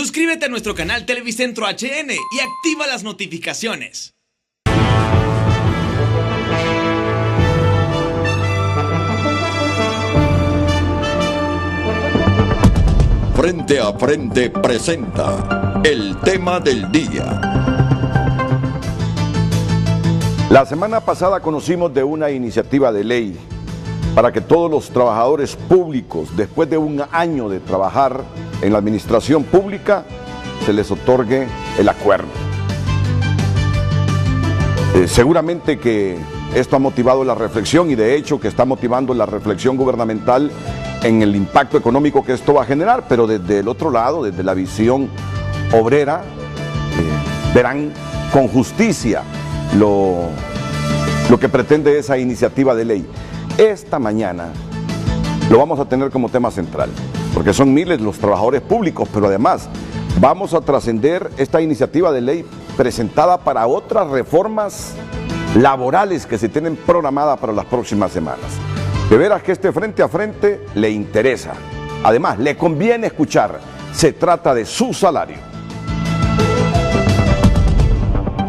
Suscríbete a nuestro canal Televicentro HN y activa las notificaciones. Frente a Frente presenta el tema del día. La semana pasada conocimos de una iniciativa de ley para que todos los trabajadores públicos, después de un año de trabajar en la administración pública, se les otorgue el acuerdo. Seguramente que esto ha motivado la reflexión y de hecho que está motivando la reflexión gubernamental en el impacto económico que esto va a generar, pero desde el otro lado, desde la visión obrera, verán con justicia lo que pretende esa iniciativa de ley. Esta mañana lo vamos a tener como tema central, porque son miles los trabajadores públicos, pero además vamos a trascender esta iniciativa de ley presentada para otras reformas laborales que se tienen programadas para las próximas semanas. De veras que este frente a frente le interesa. Además, le conviene escuchar. Se trata de su salario.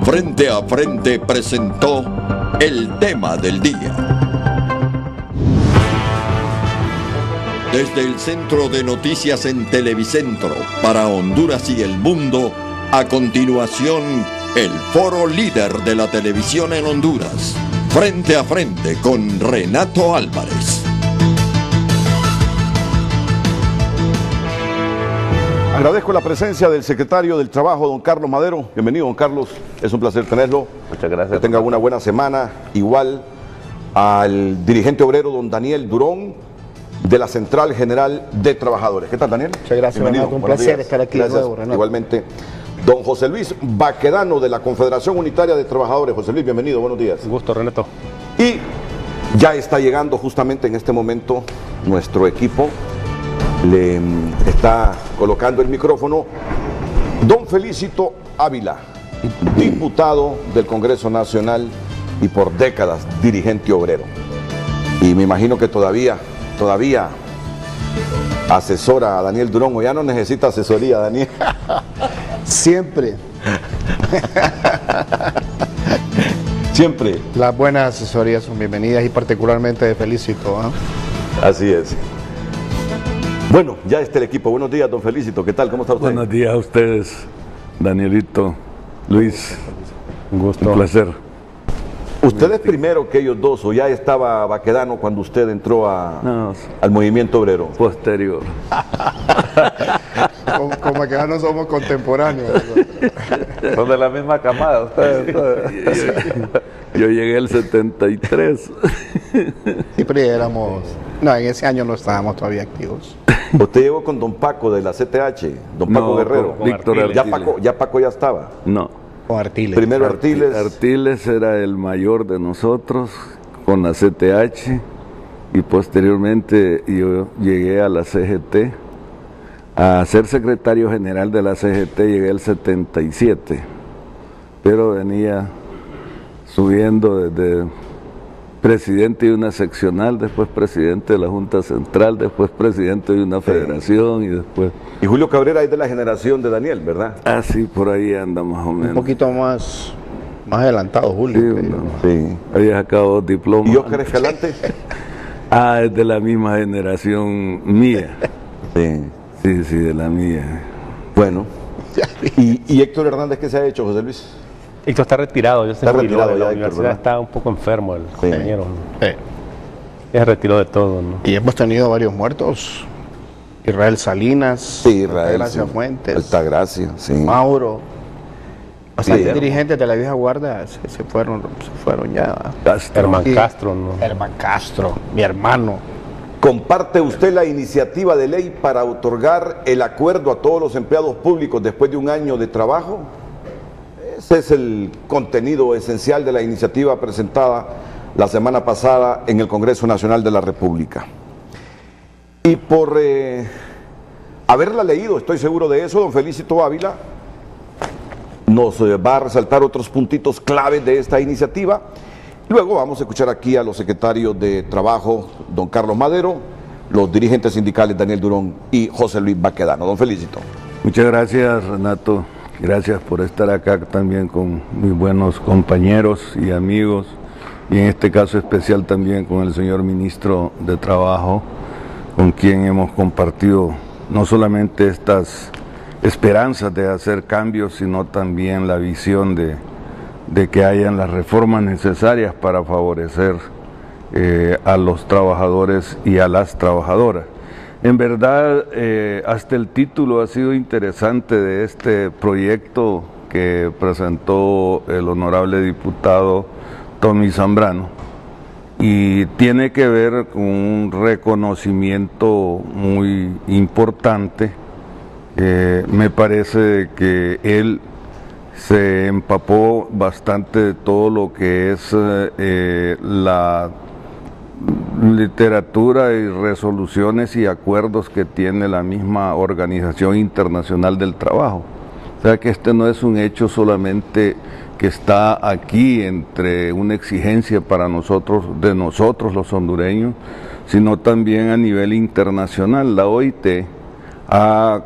Frente a Frente presentó el tema del día. Desde el Centro de Noticias en Televicentro para Honduras y el mundo, a continuación, el foro líder de la televisión en Honduras. Frente a Frente con Renato Álvarez. Agradezco la presencia del secretario del Trabajo, don Carlos Madero. Bienvenido, don Carlos. Es un placer tenerlo. Muchas gracias. Que tenga una buena semana. Igual al dirigente obrero, don Daniel Durón, de la Central General de Trabajadores. ¿Qué tal, Daniel? Muchas gracias, Renato. Un placer estar aquí de nuevo, Renato. Igualmente. Don José Luis Baquedano, de la Confederación Unitaria de Trabajadores. José Luis, bienvenido, buenos días. Un gusto, Renato. Y ya está llegando justamente en este momento nuestro equipo. Le está colocando el micrófono don Felicito Ávila, diputado del Congreso Nacional y por décadas dirigente obrero. Y me imagino que todavía asesora a Daniel Durón, o ya no necesita asesoría, Daniel. Siempre. Siempre. Las buenas asesorías son bienvenidas y particularmente de Felicito. Así es. Bueno, ya está el equipo. Buenos días, don Felicito. ¿Qué tal? ¿Cómo está usted? Buenos días a ustedes, Danielito, Luis. Un gusto. Un placer. ¿Usted es primero que ellos dos o ya estaba Baquedano cuando usted entró al movimiento obrero? Posterior. Como que ya no somos contemporáneos. Son de la misma camada ustedes. Yo llegué el 73. Siempre éramos... No, en ese año no estábamos todavía activos. ¿Usted llegó con don Paco de la CTH? Don Paco Guerrero. Con Víctor Artiles. ¿Ya Paco ya estaba? No. Con Artiles. Primero Artiles. Artiles era el mayor de nosotros con la CTH y posteriormente yo llegué a la CGT. A ser secretario general de la CGT llegué el 77, pero venía subiendo desde presidente de una seccional, después presidente de la Junta Central, después presidente de una federación y después... Y Julio Cabrera es de la generación de Daniel, ¿verdad? Ah, sí, por ahí anda más o menos. Un poquito más adelantado, Julio. Sí, Sí. había sacado dos diplomas. ¿Y Óscar Escalante? Es de la misma generación mía. Sí. Sí, de la mía. Bueno. ¿Y Héctor Hernández qué se ha hecho, José Luis? Héctor está retirado, yo Está retirado de la ya, universidad, ¿verdad? está un poco enfermo el compañero. Sí. Ya se retiró de todo, ¿no? Y hemos tenido varios muertos. Israel Salinas, Sí, Israel. Gracia Sí. Fuentes, Altagracia, sí. Mauro. Bastantes Sí. dirigentes de la vieja guardia se fueron ya. Herman Y- Castro, ¿no? Herman Castro, mi hermano. ¿Comparte usted la iniciativa de ley para otorgar el acuerdo a todos los empleados públicos después de un año de trabajo? Ese es el contenido esencial de la iniciativa presentada la semana pasada en el Congreso Nacional de la República. Y por haberla leído, estoy seguro de eso, don Felicito Ávila nos va a resaltar otros puntitos claves de esta iniciativa. Luego vamos a escuchar aquí a los secretarios de Trabajo, don Carlos Madero, los dirigentes sindicales Daniel Durón y José Luis Baquedano. Don Felicito. Muchas gracias, Renato. Gracias por estar acá también con mis buenos compañeros y amigos, y en este caso especial también con el señor ministro de Trabajo, con quien hemos compartido no solamente estas esperanzas de hacer cambios, sino también la visión de que hayan las reformas necesarias para favorecer a los trabajadores y a las trabajadoras. En verdad, hasta el título ha sido interesante de este proyecto que presentó el honorable diputado Tommy Zambrano, y tiene que ver con un reconocimiento muy importante. Me parece que él se empapó bastante de todo lo que es la literatura y resoluciones y acuerdos que tiene la misma Organización Internacional del Trabajo. O sea que este no es un hecho solamente que está aquí entre una exigencia para nosotros, de nosotros los hondureños, sino también a nivel internacional. La OIT ha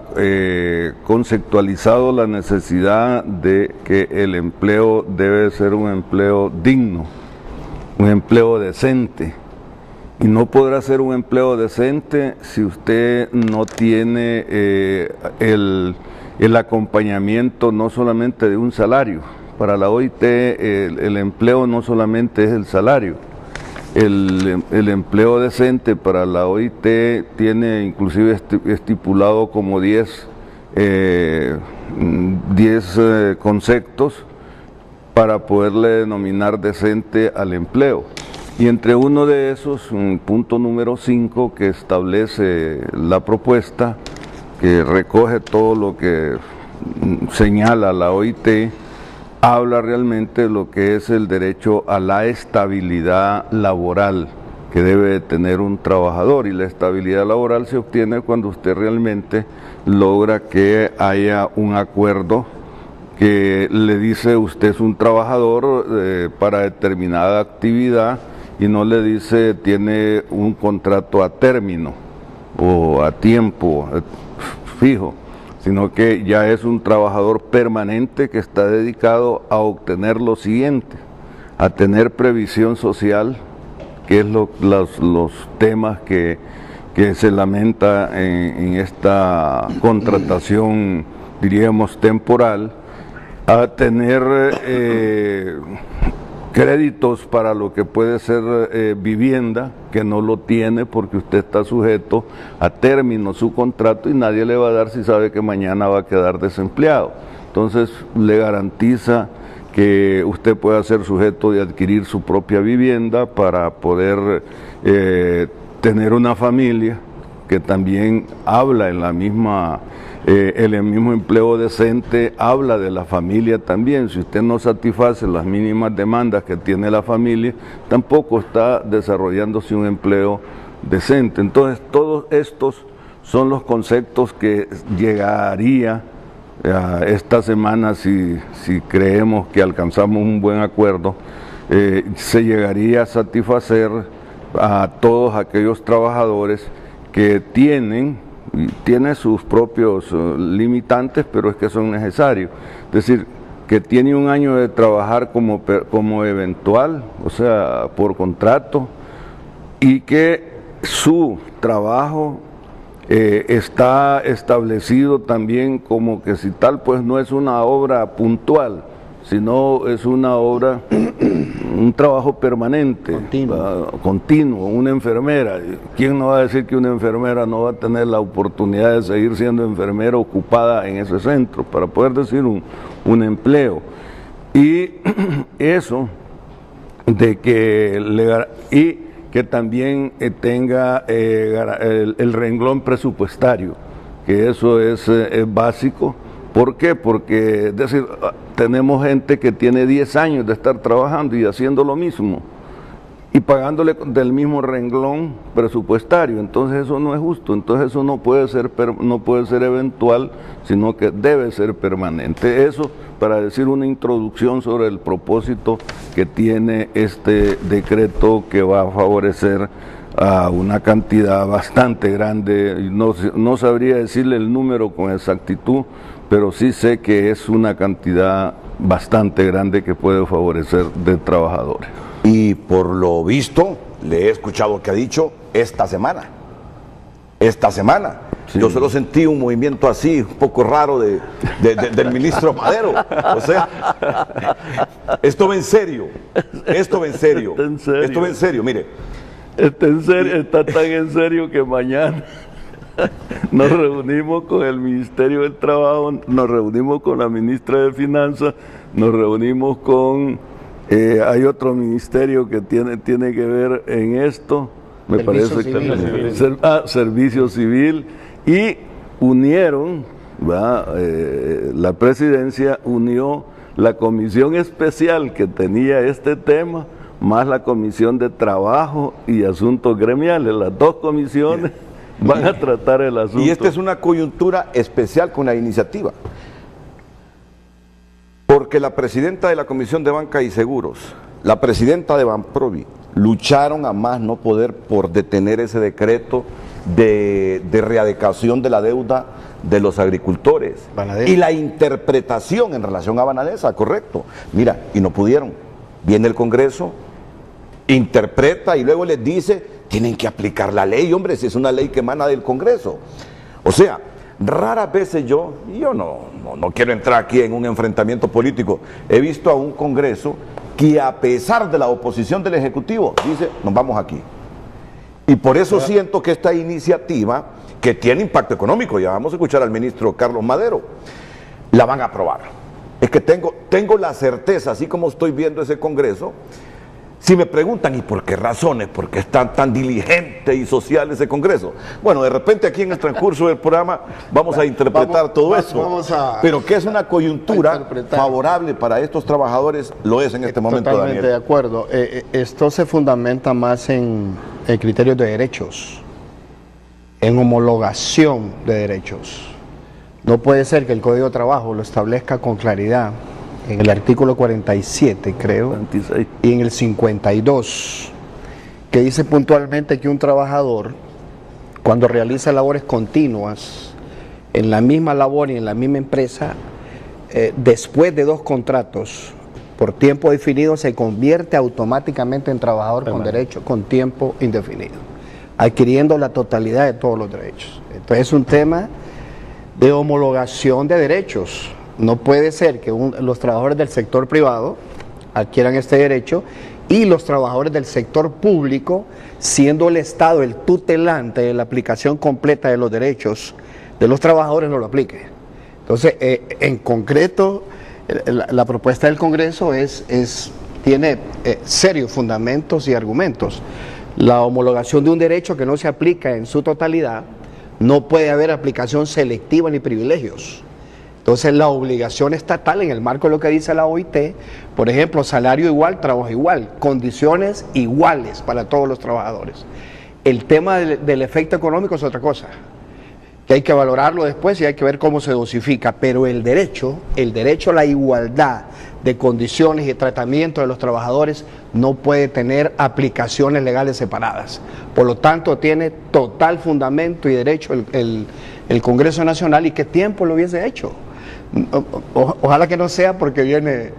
conceptualizado la necesidad de que el empleo debe ser un empleo digno, un empleo decente. Y no podrá ser un empleo decente si usted no tiene el acompañamiento no solamente de un salario. Para la OIT el empleo no solamente es el salario. El empleo decente para la OIT tiene inclusive estipulado como 10 conceptos para poderle denominar decente al empleo. Y entre uno de esos, un punto número 5 que establece la propuesta, que recoge todo lo que señala la OIT, habla realmente de lo que es el derecho a la estabilidad laboral que debe tener un trabajador, y la estabilidad laboral se obtiene cuando usted realmente logra que haya un acuerdo que le dice usted es un trabajador para determinada actividad, y no le dice tiene un contrato a término o a tiempo fijo, sino que ya es un trabajador permanente que está dedicado a obtener lo siguiente: a tener previsión social, que es los temas que se lamenta en esta contratación, diríamos, temporal, a tener créditos para lo que puede ser vivienda, que no lo tiene porque usted está sujeto a término su contrato y nadie le va a dar si sabe que mañana va a quedar desempleado. Entonces le garantiza que usted pueda ser sujeto de adquirir su propia vivienda para poder tener una familia, que también habla en la misma... el mismo empleo decente habla de la familia también. Si usted no satisface las mínimas demandas que tiene la familia, tampoco está desarrollándose un empleo decente. Entonces, todos estos son los conceptos que llegaría esta semana, si creemos que alcanzamos un buen acuerdo, se llegaría a satisfacer a todos aquellos trabajadores que tiene sus propios limitantes, pero es que son necesarios. Es decir, que tiene un año de trabajar como eventual, o sea, por contrato, y que su trabajo está establecido también como que si tal, pues no es una obra puntual, sino es una obra, un trabajo permanente, continuo. Una enfermera, ¿quién no va a decir que una enfermera no va a tener la oportunidad de seguir siendo enfermera ocupada en ese centro, para poder decir un empleo? Y eso de que que también tenga el renglón presupuestario, que eso es básico. ¿Por qué? Porque, es decir, tenemos gente que tiene 10 años de estar trabajando y haciendo lo mismo y pagándole del mismo renglón presupuestario. Entonces eso no es justo. Entonces eso no puede ser eventual, sino que debe ser permanente. Eso para decir una introducción sobre el propósito que tiene este decreto, que va a favorecer a una cantidad bastante grande, y no sabría decirle el número con exactitud, pero sí sé que es una cantidad bastante grande que puede favorecer de trabajadores. Y por lo visto, le he escuchado que ha dicho esta semana. Sí. Yo solo sentí un movimiento así, un poco raro del ministro Madero. O sea, esto va en serio. Mire. Está tan en serio que mañana nos reunimos con el Ministerio del Trabajo, nos reunimos con la ministra de Finanzas, nos reunimos con... hay otro ministerio que tiene que ver en esto, me parece que Servicio Civil, y unieron, la presidencia unió la comisión especial que tenía este tema, más la comisión de trabajo y asuntos gremiales. Las dos comisiones van a tratar el asunto. Y esta es una coyuntura especial con la iniciativa, porque la presidenta de la Comisión de Banca y Seguros, la presidenta de Banprovi, lucharon a más no poder por detener ese decreto de readecuación de la deuda de los agricultores Banadesa. Y la interpretación en relación a Banadesa, correcto. Mira, y no pudieron. Viene el Congreso, interpreta y luego les dice, tienen que aplicar la ley, hombre, si es una ley que emana del Congreso. O sea, raras veces yo no quiero entrar aquí en un enfrentamiento político, he visto a un Congreso que a pesar de la oposición del Ejecutivo, dice, nos vamos aquí. Y por eso siento que esta iniciativa, que tiene impacto económico, ya vamos a escuchar al ministro Carlos Madero, la van a aprobar. Es que tengo la certeza, así como estoy viendo ese Congreso, si me preguntan, ¿y por qué razones? ¿Por qué es tan diligente y social ese Congreso? Bueno, de repente aquí en el transcurso del programa vamos a interpretar todo eso. Pero que es una coyuntura favorable para estos trabajadores, lo es en este momento, Totalmente Daniel. de acuerdo. Esto se fundamenta más en criterios de derechos, en homologación de derechos. No puede ser que el Código de Trabajo lo establezca con claridad en el artículo 47, creo, 26. y en el 52, que dice puntualmente que un trabajador, cuando realiza labores continuas en la misma labor y en la misma empresa, después de 2 contratos por tiempo definido, se convierte automáticamente en trabajador con derecho con tiempo indefinido, adquiriendo la totalidad de todos los derechos. Entonces es un tema de homologación de derechos. No puede ser que los trabajadores del sector privado adquieran este derecho y los trabajadores del sector público, siendo el Estado el tutelante de la aplicación completa de los derechos de los trabajadores, no lo aplique. Entonces, en concreto, la propuesta del Congreso tiene serios fundamentos y argumentos. La homologación de un derecho que no se aplica en su totalidad, no puede haber aplicación selectiva ni privilegios. Entonces la obligación estatal en el marco de lo que dice la OIT, por ejemplo, salario igual, trabajo igual, condiciones iguales para todos los trabajadores. El tema del efecto económico es otra cosa, que hay que valorarlo después y hay que ver cómo se dosifica, pero el derecho a la igualdad de condiciones y tratamiento de los trabajadores no puede tener aplicaciones legales separadas. Por lo tanto, tiene total fundamento y derecho el Congreso Nacional, y qué tiempo lo hubiese hecho. Ojalá que no sea porque viene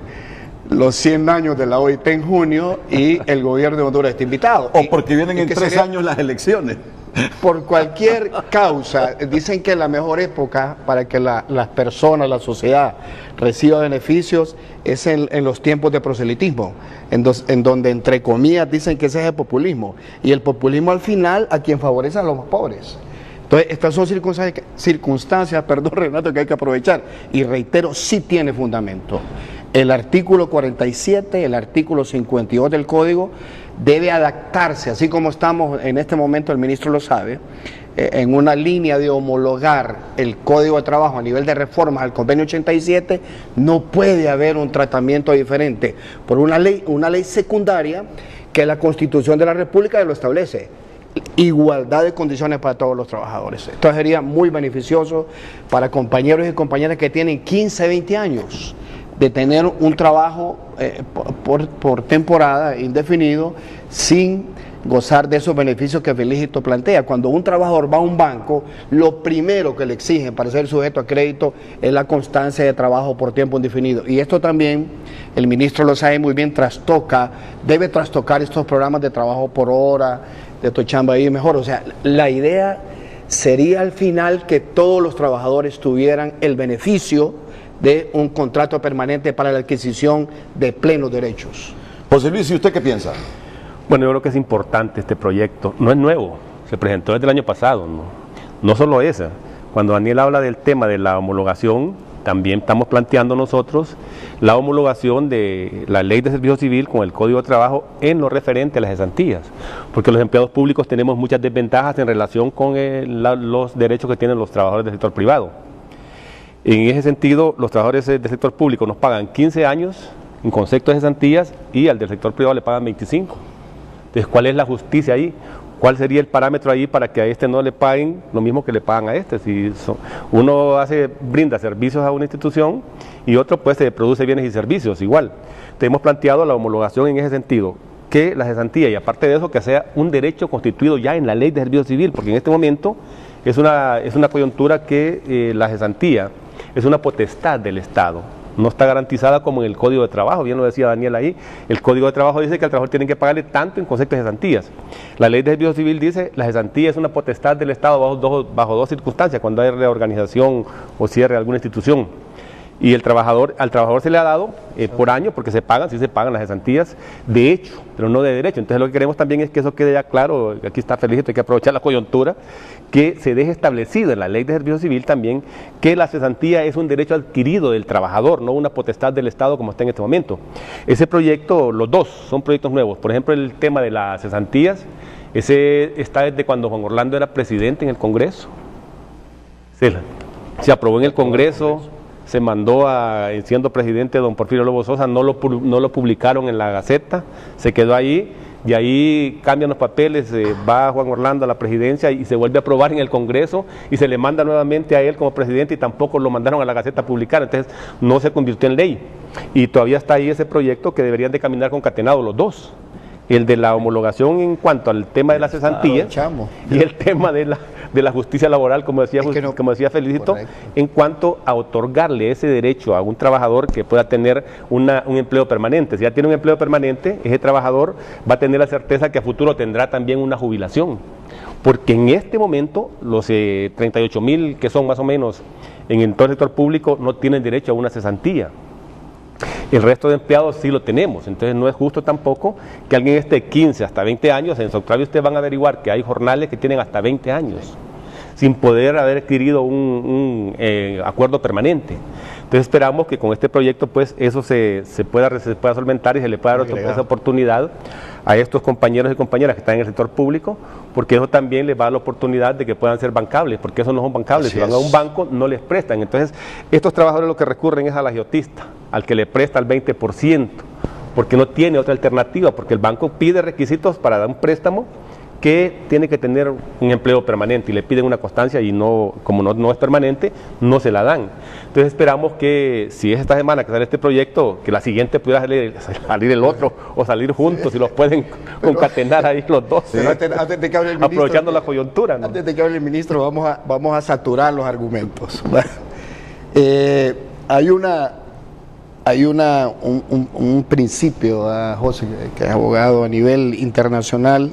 los 100 años de la OIT en junio y el gobierno de Honduras está invitado. O porque vienen en 3 años las elecciones. Por cualquier causa, dicen que la mejor época para que las personas, la sociedad reciba beneficios es en los tiempos de proselitismo, en donde entre comillas dicen que ese es el populismo, y el populismo al final a quien favorece a los más pobres. Entonces, estas son circunstancias, Renato, que hay que aprovechar, y reitero, sí tiene fundamento. El artículo 47, el artículo 52 del Código debe adaptarse, así como estamos en este momento, el ministro lo sabe, en una línea de homologar el Código de Trabajo a nivel de reformas al Convenio 87, no puede haber un tratamiento diferente por una ley secundaria que la Constitución de la República lo establece. Igualdad de condiciones para todos los trabajadores. Esto sería muy beneficioso para compañeros y compañeras que tienen 15, 20 años de tener un trabajo por temporada indefinido, sin gozar de esos beneficios que Felicito plantea. Cuando un trabajador va a un banco, lo primero que le exigen para ser sujeto a crédito es la constancia de trabajo por tiempo indefinido. Y esto también, el ministro lo sabe muy bien, debe trastocar estos programas de trabajo por hora, de tu chamba ahí mejor. O sea, la idea sería al final que todos los trabajadores tuvieran el beneficio de un contrato permanente para la adquisición de plenos derechos. José Luis, ¿y usted qué piensa? Bueno, yo creo que es importante este proyecto. No es nuevo, se presentó desde el año pasado. No solo esa. Cuando Daniel habla del tema de la homologación, también estamos planteando nosotros la homologación de la Ley de Servicio Civil con el Código de Trabajo en lo referente a las cesantías, porque los empleados públicos tenemos muchas desventajas en relación con los derechos que tienen los trabajadores del sector privado. En ese sentido, los trabajadores del sector público nos pagan 15 años en concepto de cesantías y al del sector privado le pagan 25. Entonces, ¿cuál es la justicia ahí? ¿Cuál sería el parámetro ahí para que a este no le paguen lo mismo que le pagan a este? Si uno brinda servicios a una institución y otro pues se produce bienes y servicios igual. Entonces, hemos planteado la homologación en ese sentido, que la cesantía y aparte de eso que sea un derecho constituido ya en la Ley de Servicio Civil, porque en este momento es una coyuntura que la cesantía es una potestad del Estado. No está garantizada como en el Código de Trabajo, bien lo decía Daniel ahí. El Código de Trabajo dice que al trabajador tienen que pagarle tanto en concepto de cesantías. La Ley de Servicio Civil dice que la cesantía es una potestad del Estado bajo dos circunstancias, cuando hay reorganización o cierre de alguna institución. Y al trabajador se le ha dado por año, porque sí se pagan las cesantías de hecho, pero no de derecho. Entonces lo que queremos también es que eso quede ya claro, aquí está Felicito, hay que aprovechar la coyuntura, que se deje establecido en la Ley de Servicio Civil también que la cesantía es un derecho adquirido del trabajador, no una potestad del Estado como está en este momento. Ese proyecto, los dos son proyectos nuevos. Por ejemplo, el tema de las cesantías, ese está desde cuando Juan Orlando era presidente en el Congreso. Se aprobó en el Congreso. Se mandó siendo presidente don Porfirio Lobo Sosa, no lo publicaron en la Gaceta, se quedó ahí, y ahí cambian los papeles, va Juan Orlando a la presidencia y se vuelve a aprobar en el Congreso y se le manda nuevamente a él como presidente y tampoco lo mandaron a la Gaceta a publicar, entonces no se convirtió en ley. Y todavía está ahí ese proyecto que deberían de caminar concatenados los dos. El de la homologación en cuanto al tema de la cesantía y el tema de la justicia laboral, como decía Felicito, correcto, en cuanto a otorgarle ese derecho a un trabajador que pueda tener un empleo permanente. Si ya tiene un empleo permanente, ese trabajador va a tener la certeza que a futuro tendrá también una jubilación. Porque en este momento, los 38.000 que son más o menos en todo el sector público no tienen derecho a una cesantía. El resto de empleados sí lo tenemos, entonces no es justo tampoco que alguien esté 15 hasta 20 años, en Soctravio ustedes van a averiguar que hay jornales que tienen hasta 20 años, sin poder haber adquirido un acuerdo permanente. Entonces esperamos que con este proyecto pues eso se pueda solventar y se le pueda dar esa oportunidad a estos compañeros y compañeras que están en el sector público, porque eso también les va a dar la oportunidad de que puedan ser bancables, porque esos no son bancables, si van a un banco no les prestan. Entonces estos trabajadores lo que recurren es al agiotista, al que le presta el 20%, porque no tiene otra alternativa, porque el banco pide requisitos para dar un préstamo que tiene que tener un empleo permanente y le piden una constancia y como no es permanente, no se la dan. Entonces esperamos que si es esta semana que sale este proyecto, que la siguiente pudiera salir el otro o salir juntos y los pueden concatenar ahí los dos, sí, antes de que hable el ministro, aprovechando la coyuntura, ¿no? Antes de que hable el ministro, vamos a saturar los argumentos. Hay un principio, José, que es abogado a nivel internacional,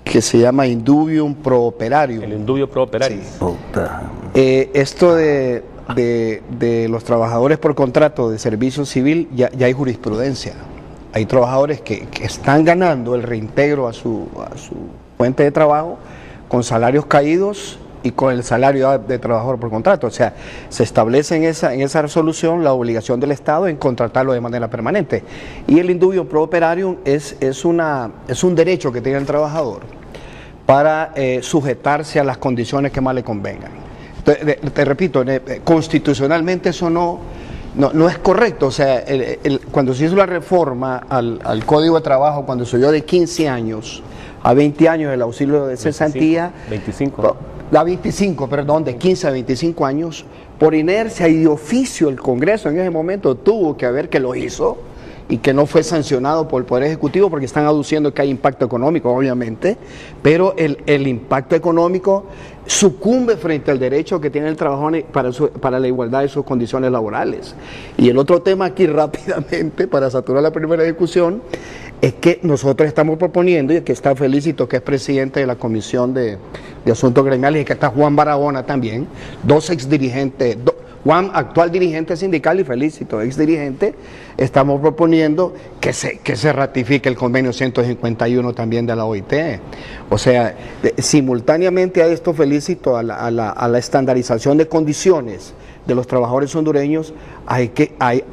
que se llama indubium pro operarium. El indubio pro operarium. Sí. Esto de los trabajadores por contrato de servicio civil, ya hay jurisprudencia. Hay trabajadores que están ganando el reintegro a su fuente de trabajo con salarios caídos y con el salario de trabajador por contrato. O sea, se establece en esa resolución la obligación del Estado en contratarlo de manera permanente. Y el indubio pro operarium es un derecho que tiene el trabajador para sujetarse a las condiciones que más le convengan. Te repito, constitucionalmente eso no es correcto. O sea, cuando se hizo la reforma al Código de Trabajo, cuando se dio de 15 años a 20 años el auxilio de cesantía, 25. La 25, perdón, de 15 a 25 años, por inercia y de oficio el Congreso en ese momento tuvo que ver que lo hizo, y que no fue sancionado por el Poder Ejecutivo porque están aduciendo que hay impacto económico, obviamente, pero el impacto económico sucumbe frente al derecho que tiene el trabajador para la igualdad de sus condiciones laborales. Y el otro tema aquí rápidamente, para saturar la primera discusión, es que nosotros estamos proponiendo, y aquí está Felicito, que es presidente de la Comisión de Asuntos Gremiales, y que está Juan Barahona también, dos exdirigentes, Juan, actual dirigente sindical, y Felicito, ex dirigente, estamos proponiendo que se ratifique el convenio 151 también de la OIT. O sea, simultáneamente a esto, Felicito, a la estandarización de condiciones de los trabajadores hondureños,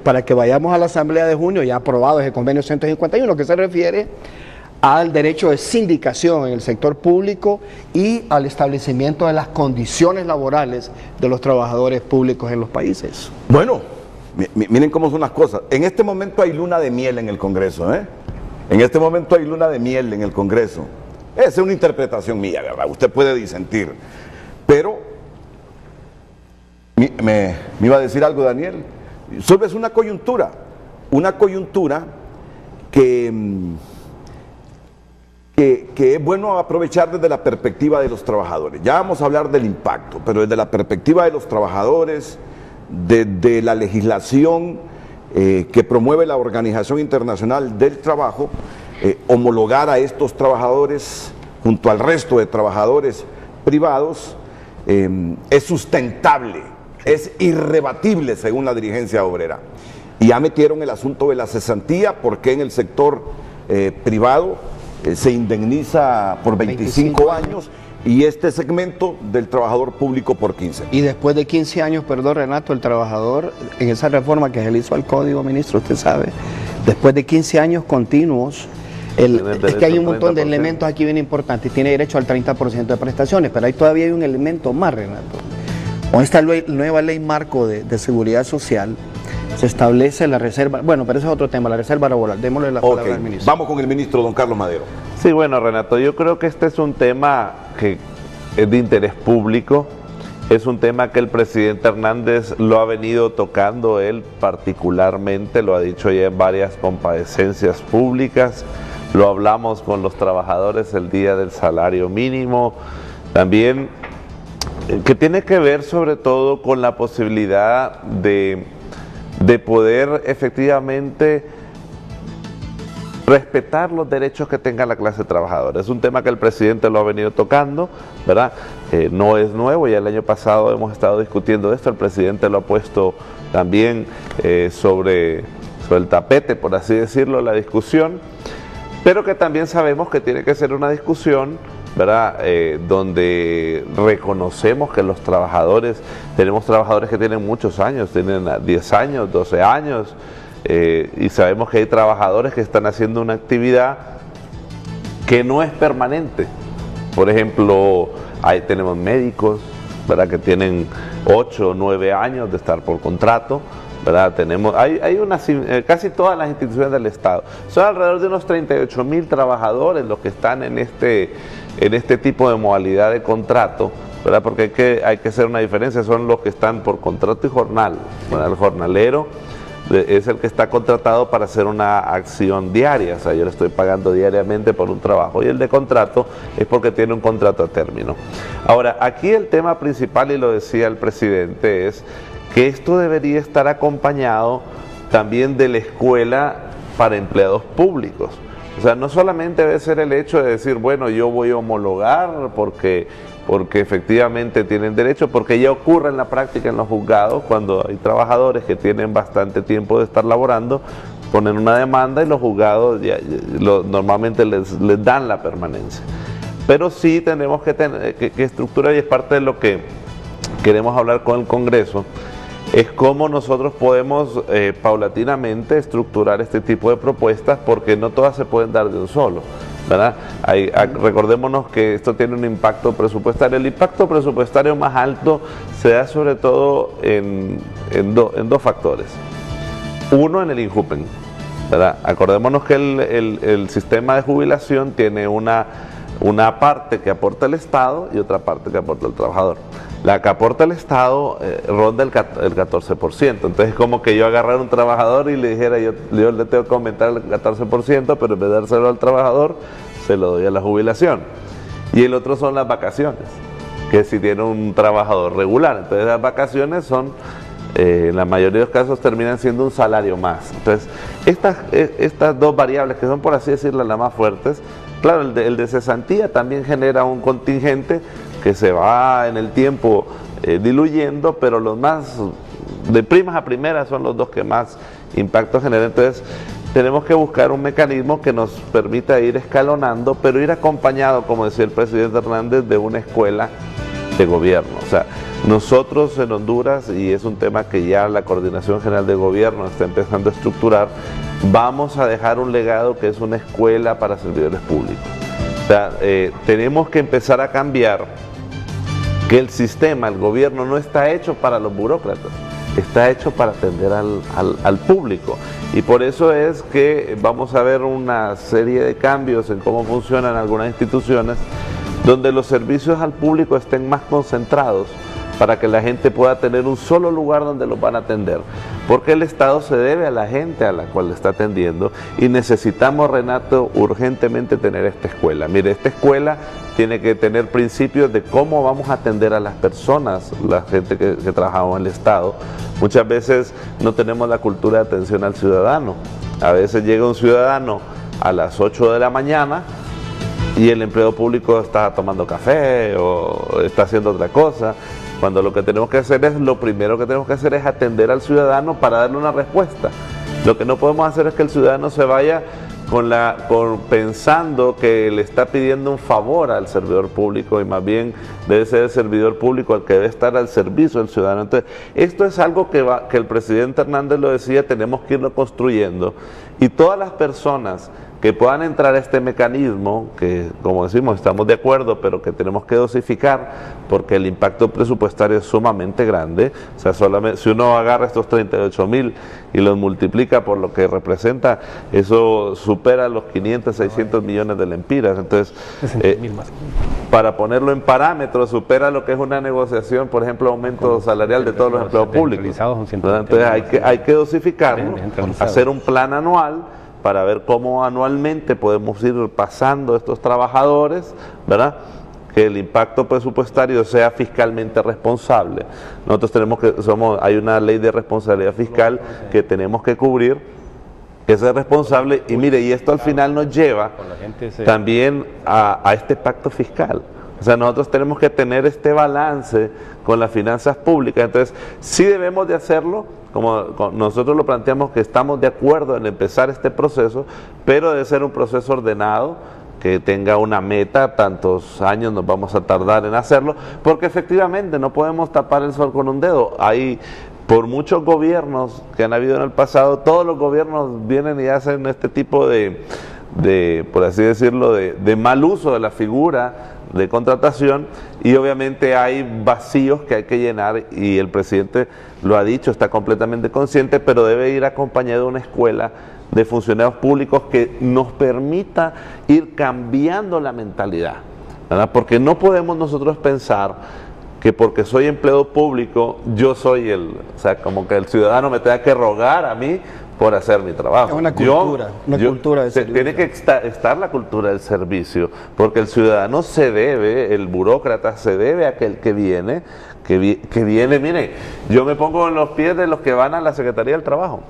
para que vayamos a la Asamblea de junio ya aprobado ese convenio 151, que se refiere al derecho de sindicación en el sector público y al establecimiento de las condiciones laborales de los trabajadores públicos en los países. Bueno, miren cómo son las cosas. En este momento hay luna de miel en el Congreso, ¿eh? En este momento hay luna de miel en el Congreso. Esa es una interpretación mía, ¿verdad? Usted puede disentir. Pero, me iba a decir algo, Daniel. Solo es una coyuntura que es bueno aprovechar desde la perspectiva de los trabajadores. Ya vamos a hablar del impacto, pero desde la perspectiva de los trabajadores, desde la legislación que promueve la Organización Internacional del Trabajo, homologar a estos trabajadores junto al resto de trabajadores privados es sustentable, es irrebatible según la dirigencia obrera. Y ya metieron el asunto de la cesantía, porque en el sector privado se indemniza por 25 años y este segmento del trabajador público por 15. Y después de 15 años, perdón Renato, el trabajador, en esa reforma que se le hizo al Código, ministro, usted sabe, después de 15 años continuos, es que hay un montón de elementos aquí bien importantes, tiene derecho al 30% de prestaciones, pero ahí todavía hay un elemento más, Renato. Con esta nueva ley marco de seguridad social, se establece la reserva, bueno, pero ese es otro tema, la reserva laboral. Démosle la palabra al ministro. Vamos con el ministro, don Carlos Madero. Sí, bueno, Renato, yo creo que este es un tema que es de interés público, es un tema que el presidente Hernández lo ha venido tocando, él particularmente, lo ha dicho ya en varias comparecencias públicas, lo hablamos con los trabajadores el día del salario mínimo, también, que tiene que ver sobre todo con la posibilidad de poder efectivamente respetar los derechos que tenga la clase trabajadora. Es un tema que el presidente lo ha venido tocando, ¿verdad? No es nuevo, ya el año pasado hemos estado discutiendo esto, el presidente lo ha puesto también sobre el tapete, por así decirlo, la discusión, pero que también sabemos que tiene que ser una discusión, ¿verdad? Donde reconocemos que los trabajadores, tenemos trabajadores que tienen muchos años, tienen 10 años, 12 años, y sabemos que hay trabajadores que están haciendo una actividad que no es permanente. Por ejemplo, tenemos médicos, ¿verdad? Que tienen 8 o 9 años de estar por contrato, ¿verdad? Casi todas las instituciones del Estado. Son alrededor de unos 38.000 trabajadores los que están en este tipo de modalidad de contrato, ¿verdad? Porque hay que hacer una diferencia, son los que están por contrato y jornal, ¿verdad? El jornalero es el que está contratado para hacer una acción diaria, o sea, yo le estoy pagando diariamente por un trabajo, y el de contrato es porque tiene un contrato a término. Ahora, aquí el tema principal, y lo decía el presidente, es que esto debería estar acompañado también de la escuela para empleados públicos. O sea, no solamente debe ser el hecho de decir, bueno, yo voy a homologar porque efectivamente tienen derecho, porque ya ocurre en la práctica en los juzgados, cuando hay trabajadores que tienen bastante tiempo de estar laborando, ponen una demanda y los juzgados normalmente les dan la permanencia. Pero sí tenemos que estructurar, y es parte de lo que queremos hablar con el Congreso, es cómo nosotros podemos paulatinamente estructurar este tipo de propuestas, porque no todas se pueden dar de un solo, ¿verdad? Recordémonos que esto tiene un impacto presupuestario. El impacto presupuestario más alto se da sobre todo en dos factores. Uno, en el INJUPEN, ¿verdad? Acordémonos que el sistema de jubilación tiene una parte que aporta el Estado y otra parte que aporta el trabajador. la que aporta el Estado ronda el 14%. Entonces, como que yo agarrar a un trabajador y le dijera, yo le tengo que aumentar el 14%, pero en vez de dárselo al trabajador, se lo doy a la jubilación. Y el otro son las vacaciones, que si tiene un trabajador regular. Entonces, las vacaciones son, en la mayoría de los casos, terminan siendo un salario más. Entonces, estas dos variables, que son, por así decirlo, las más fuertes, claro, el de cesantía también genera un contingente que se va en el tiempo diluyendo, pero los más de primas a primeras son los dos que más impacto generan. Entonces tenemos que buscar un mecanismo que nos permita ir escalonando, pero ir acompañado, como decía el presidente Hernández, de una escuela de gobierno. O sea, nosotros en Honduras, y es un tema que ya la Coordinación General de Gobierno está empezando a estructurar, vamos a dejar un legado que es una escuela para servidores públicos. O sea, tenemos que empezar a cambiar que el sistema, el gobierno, no está hecho para los burócratas, está hecho para atender al público. Y por eso es que vamos a ver una serie de cambios en cómo funcionan algunas instituciones, donde los servicios al público estén más concentrados, para que la gente pueda tener un solo lugar donde los van a atender. Porque el Estado se debe a la gente a la cual le está atendiendo, y necesitamos, Renato, urgentemente tener esta escuela. Mire, esta escuela tiene que tener principios de cómo vamos a atender a las personas, la gente que trabajamos en el Estado. Muchas veces no tenemos la cultura de atención al ciudadano. A veces llega un ciudadano a las 8 de la mañana y el empleado público está tomando café o está haciendo otra cosa, cuando lo que tenemos que hacer es, lo primero que tenemos que hacer es atender al ciudadano para darle una respuesta. Lo que no podemos hacer es que el ciudadano se vaya pensando que le está pidiendo un favor al servidor público, y más bien debe ser el servidor público el que debe estar al servicio del ciudadano. Entonces, esto es algo que el presidente Hernández lo decía, tenemos que irlo construyendo, y todas las personas que puedan entrar a este mecanismo, que como decimos estamos de acuerdo, pero que tenemos que dosificar porque el impacto presupuestario es sumamente grande. O sea, solamente si uno agarra estos 38,000 y los multiplica por lo que representa, eso supera los 500, 600 millones de lempiras. Entonces, para ponerlo en parámetros, supera lo que es una negociación, por ejemplo, aumento salarial de todos los empleados públicos. Entonces hay que dosificarlo, hacer un plan anual, para ver cómo anualmente podemos ir pasando estos trabajadores, ¿verdad? Que el impacto presupuestario sea fiscalmente responsable. Nosotros hay una ley de responsabilidad fiscal que tenemos que cubrir, que sea responsable, y mire, y esto al final nos lleva también a este pacto fiscal. O sea, nosotros tenemos que tener este balance con las finanzas públicas. Entonces, sí debemos de hacerlo, como nosotros lo planteamos, que estamos de acuerdo en empezar este proceso, pero debe ser un proceso ordenado, que tenga una meta, tantos años nos vamos a tardar en hacerlo, porque efectivamente no podemos tapar el sol con un dedo. Hay, por muchos gobiernos que han habido en el pasado, todos los gobiernos vienen y hacen este tipo de por así decirlo, de mal uso de la figura de contratación, y obviamente hay vacíos que hay que llenar, y el presidente lo ha dicho, está completamente consciente, pero debe ir acompañado de una escuela de funcionarios públicos que nos permita ir cambiando la mentalidad, ¿verdad? Porque no podemos nosotros pensar que porque soy empleado público, yo soy o sea, como que el ciudadano me tenga que rogar a mí por hacer mi trabajo. Es una cultura, cultura de servicio. Tiene que estar la cultura del servicio, porque el ciudadano se debe, el burócrata se debe a aquel que viene, mire, yo me pongo en los pies de los que van a la Secretaría del Trabajo.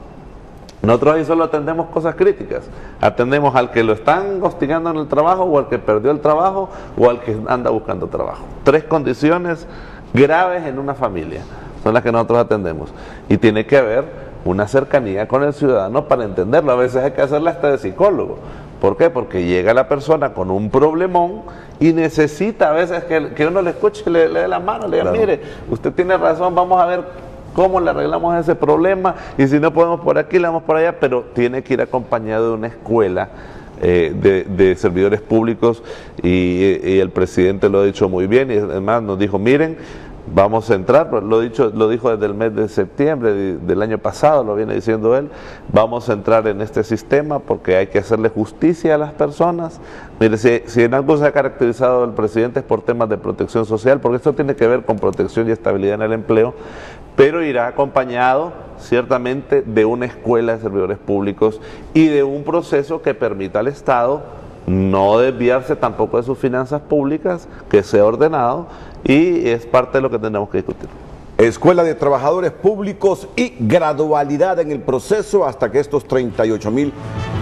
Nosotros ahí solo atendemos cosas críticas, atendemos al que lo están hostigando en el trabajo, o al que perdió el trabajo, o al que anda buscando trabajo. 3 condiciones graves en una familia son las que nosotros atendemos, y tiene que haber una cercanía con el ciudadano para entenderlo. A veces hay que hacerla hasta de psicólogo. ¿Por qué? Porque llega la persona con un problemón y necesita a veces que uno le escuche, le dé la mano, le diga, claro, mire, usted tiene razón, vamos a ver cómo le arreglamos ese problema, y si no podemos por aquí, le vamos por allá, pero tiene que ir acompañado de una escuela de servidores públicos, y el presidente lo ha dicho muy bien, y además nos dijo, miren, vamos a entrar, lo dijo desde el mes de septiembre del año pasado, lo viene diciendo él, vamos a entrar en este sistema porque hay que hacerle justicia a las personas. Mire, si en algo se ha caracterizado el presidente es por temas de protección social, porque esto tiene que ver con protección y estabilidad en el empleo, pero irá acompañado ciertamente de una escuela de servidores públicos y de un proceso que permita al Estado no desviarse tampoco de sus finanzas públicas, que sea ordenado, y es parte de lo que tenemos que discutir. Escuela de Trabajadores Públicos y gradualidad en el proceso hasta que estos 38.000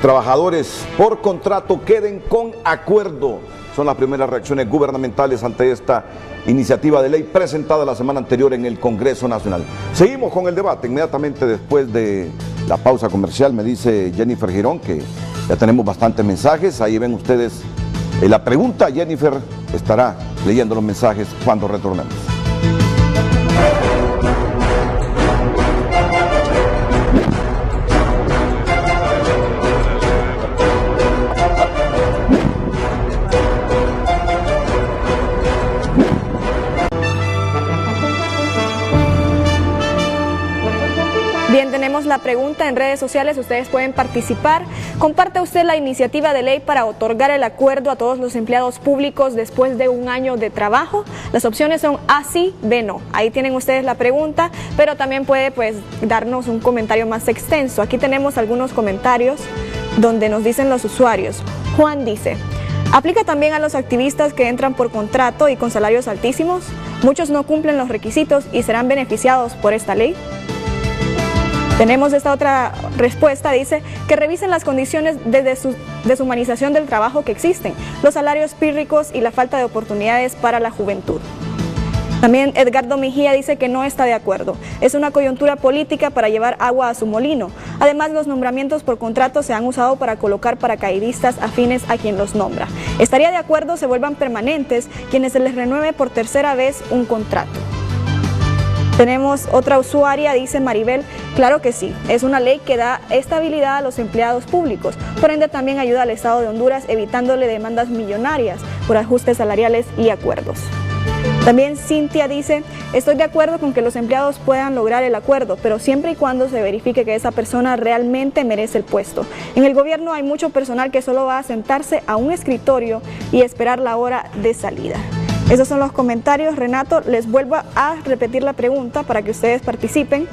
trabajadores por contrato queden con acuerdo. Son las primeras reacciones gubernamentales ante esta iniciativa de ley presentada la semana anterior en el Congreso Nacional. Seguimos con el debate inmediatamente después de la pausa comercial. Me dice Jennifer Girón que ya tenemos bastantes mensajes. Ahí ven ustedes la pregunta. Jennifer estará leyendo los mensajes cuando retornemos. Bien, tenemos la pregunta en redes sociales, ustedes pueden participar. ¿Comparte usted la iniciativa de ley para otorgar el acuerdo a todos los empleados públicos después de un año de trabajo? Las opciones son A, sí, B, no. Ahí tienen ustedes la pregunta, pero también puede darnos un comentario más extenso. Aquí tenemos algunos comentarios donde nos dicen los usuarios. Juan dice: ¿aplica también a los activistas que entran por contrato y con salarios altísimos? Muchos no cumplen los requisitos y serán beneficiados por esta ley. Tenemos esta otra respuesta, dice que revisen las condiciones de deshumanización del trabajo que existen, los salarios pírricos y la falta de oportunidades para la juventud. También Edgardo Mejía dice que no está de acuerdo. Es una coyuntura política para llevar agua a su molino. Además, los nombramientos por contrato se han usado para colocar paracaidistas afines a quien los nombra. Estaría de acuerdo se vuelvan permanentes quienes se les renueve por tercera vez un contrato. Tenemos otra usuaria, dice Maribel, claro que sí, es una ley que da estabilidad a los empleados públicos, por ende también ayuda al Estado de Honduras evitándole demandas millonarias por ajustes salariales y acuerdos. También Cintia dice, estoy de acuerdo con que los empleados puedan lograr el acuerdo, pero siempre y cuando se verifique que esa persona realmente merece el puesto. En el gobierno hay mucho personal que solo va a sentarse a un escritorio y esperar la hora de salida. Esos son los comentarios. Renato, les vuelvo a repetir la pregunta para que ustedes participen.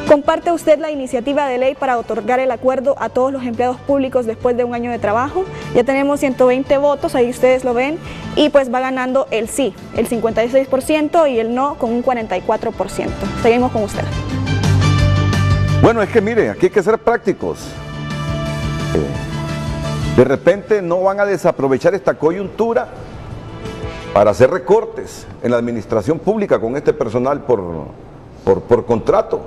¿Comparte usted la iniciativa de ley para otorgar el acuerdo a todos los empleados públicos después de un año de trabajo? Ya tenemos 120 votos, ahí ustedes lo ven, y pues va ganando el sí, el 56%, y el no con un 44%. Seguimos con usted. Bueno, es que mire, aquí hay que ser prácticos. De repente no van a desaprovechar esta coyuntura para hacer recortes en la administración pública con este personal por contrato.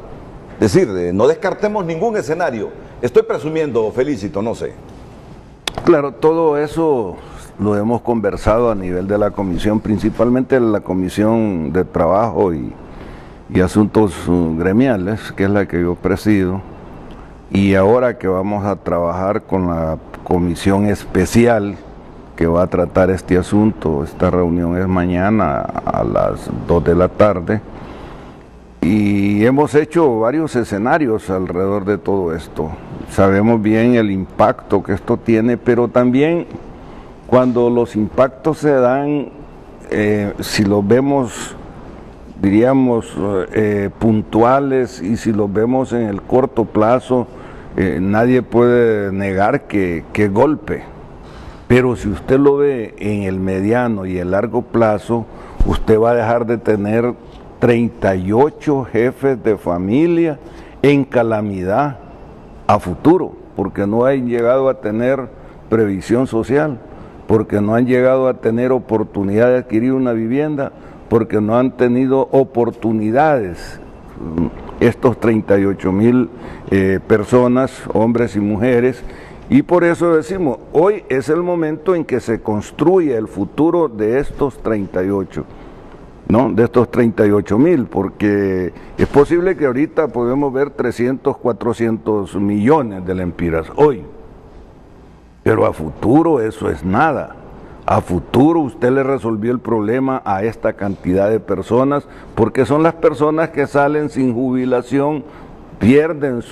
Es decir, no descartemos ningún escenario. Estoy presumiendo, Felicito, no sé. Claro, todo eso lo hemos conversado a nivel de la comisión, principalmente la Comisión de Trabajo y Asuntos Gremiales, que es la que yo presido, y ahora que vamos a trabajar con la comisión especial que va a tratar este asunto. Esta reunión es mañana a las 2 de la tarde y hemos hecho varios escenarios alrededor de todo esto. Sabemos bien el impacto que esto tiene, pero también cuando los impactos se dan, si los vemos, diríamos, puntuales, y si los vemos en el corto plazo, nadie puede negar que golpe. Pero si usted lo ve en el mediano y el largo plazo, usted va a dejar de tener 38 jefes de familia en calamidad a futuro, porque no han llegado a tener previsión social, porque no han llegado a tener oportunidad de adquirir una vivienda, porque no han tenido oportunidades. Estos 38,000 personas, hombres y mujeres. Y por eso decimos, hoy es el momento en que se construye el futuro de estos 38, ¿no? De estos 38,000, porque es posible que ahorita podemos ver 300, 400 millones de lempiras hoy, pero a futuro eso es nada. A futuro usted le resolvió el problema a esta cantidad de personas, porque son las personas que salen sin jubilación, pierden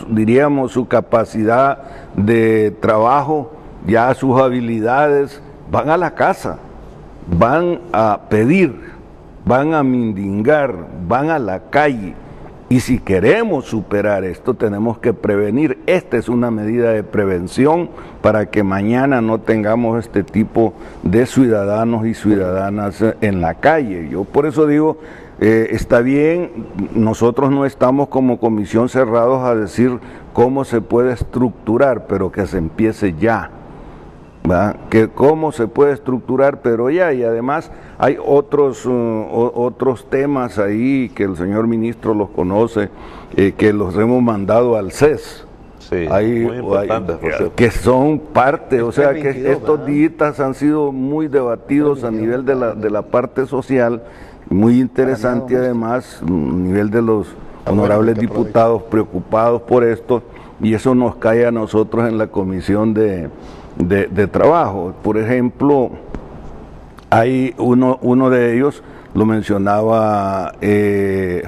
diríamos, su capacidad de trabajo, ya sus habilidades, van a la casa, van a pedir, van a mendigar, van a la calle. Y si queremos superar esto, tenemos que prevenir. Esta es una medida de prevención para que mañana no tengamos este tipo de ciudadanos y ciudadanas en la calle. Yo por eso digo, está bien, nosotros no estamos como comisión cerrados a decir cómo se puede estructurar, pero que se empiece ya. ¿Va? Que cómo se puede estructurar, pero ya, y además hay otros temas ahí que el señor ministro los conoce, que los hemos mandado al CES. Sí, muy importantes, que son parte, o sea, que estos días han sido muy debatidos a nivel de la parte social, muy interesante, y además a nivel de los honorables diputados preocupados por esto, y eso nos cae a nosotros en la comisión de trabajo. Por ejemplo, hay uno de ellos, lo mencionaba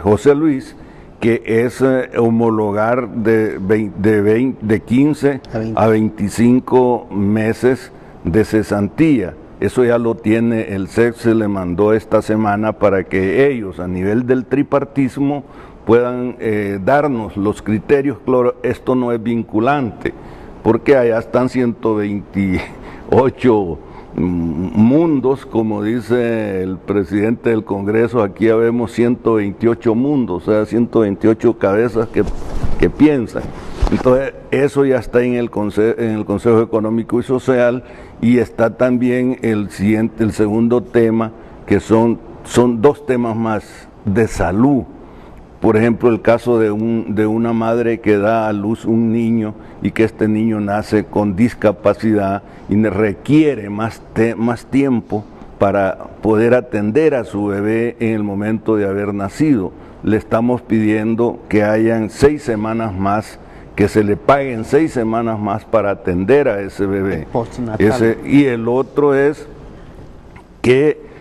José Luis, que es homologar de 15 a 25 meses de cesantía. Eso ya lo tiene el CES, se le mandó esta semana para que ellos a nivel del tripartismo puedan darnos los criterios. Claro, esto no es vinculante, porque allá están 128 mundos, como dice el presidente del Congreso, aquí ya vemos 128 mundos, o sea, 128 cabezas que piensan. Entonces, eso ya está en el Consejo Económico y Social, y está también el segundo tema, que son dos temas más de salud. Por ejemplo, el caso de una madre que da a luz un niño y que este niño nace con discapacidad y requiere más tiempo para poder atender a su bebé en el momento de haber nacido. Le estamos pidiendo que hayan 6 semanas más, que se le paguen 6 semanas más para atender a ese bebé. Y el otro es que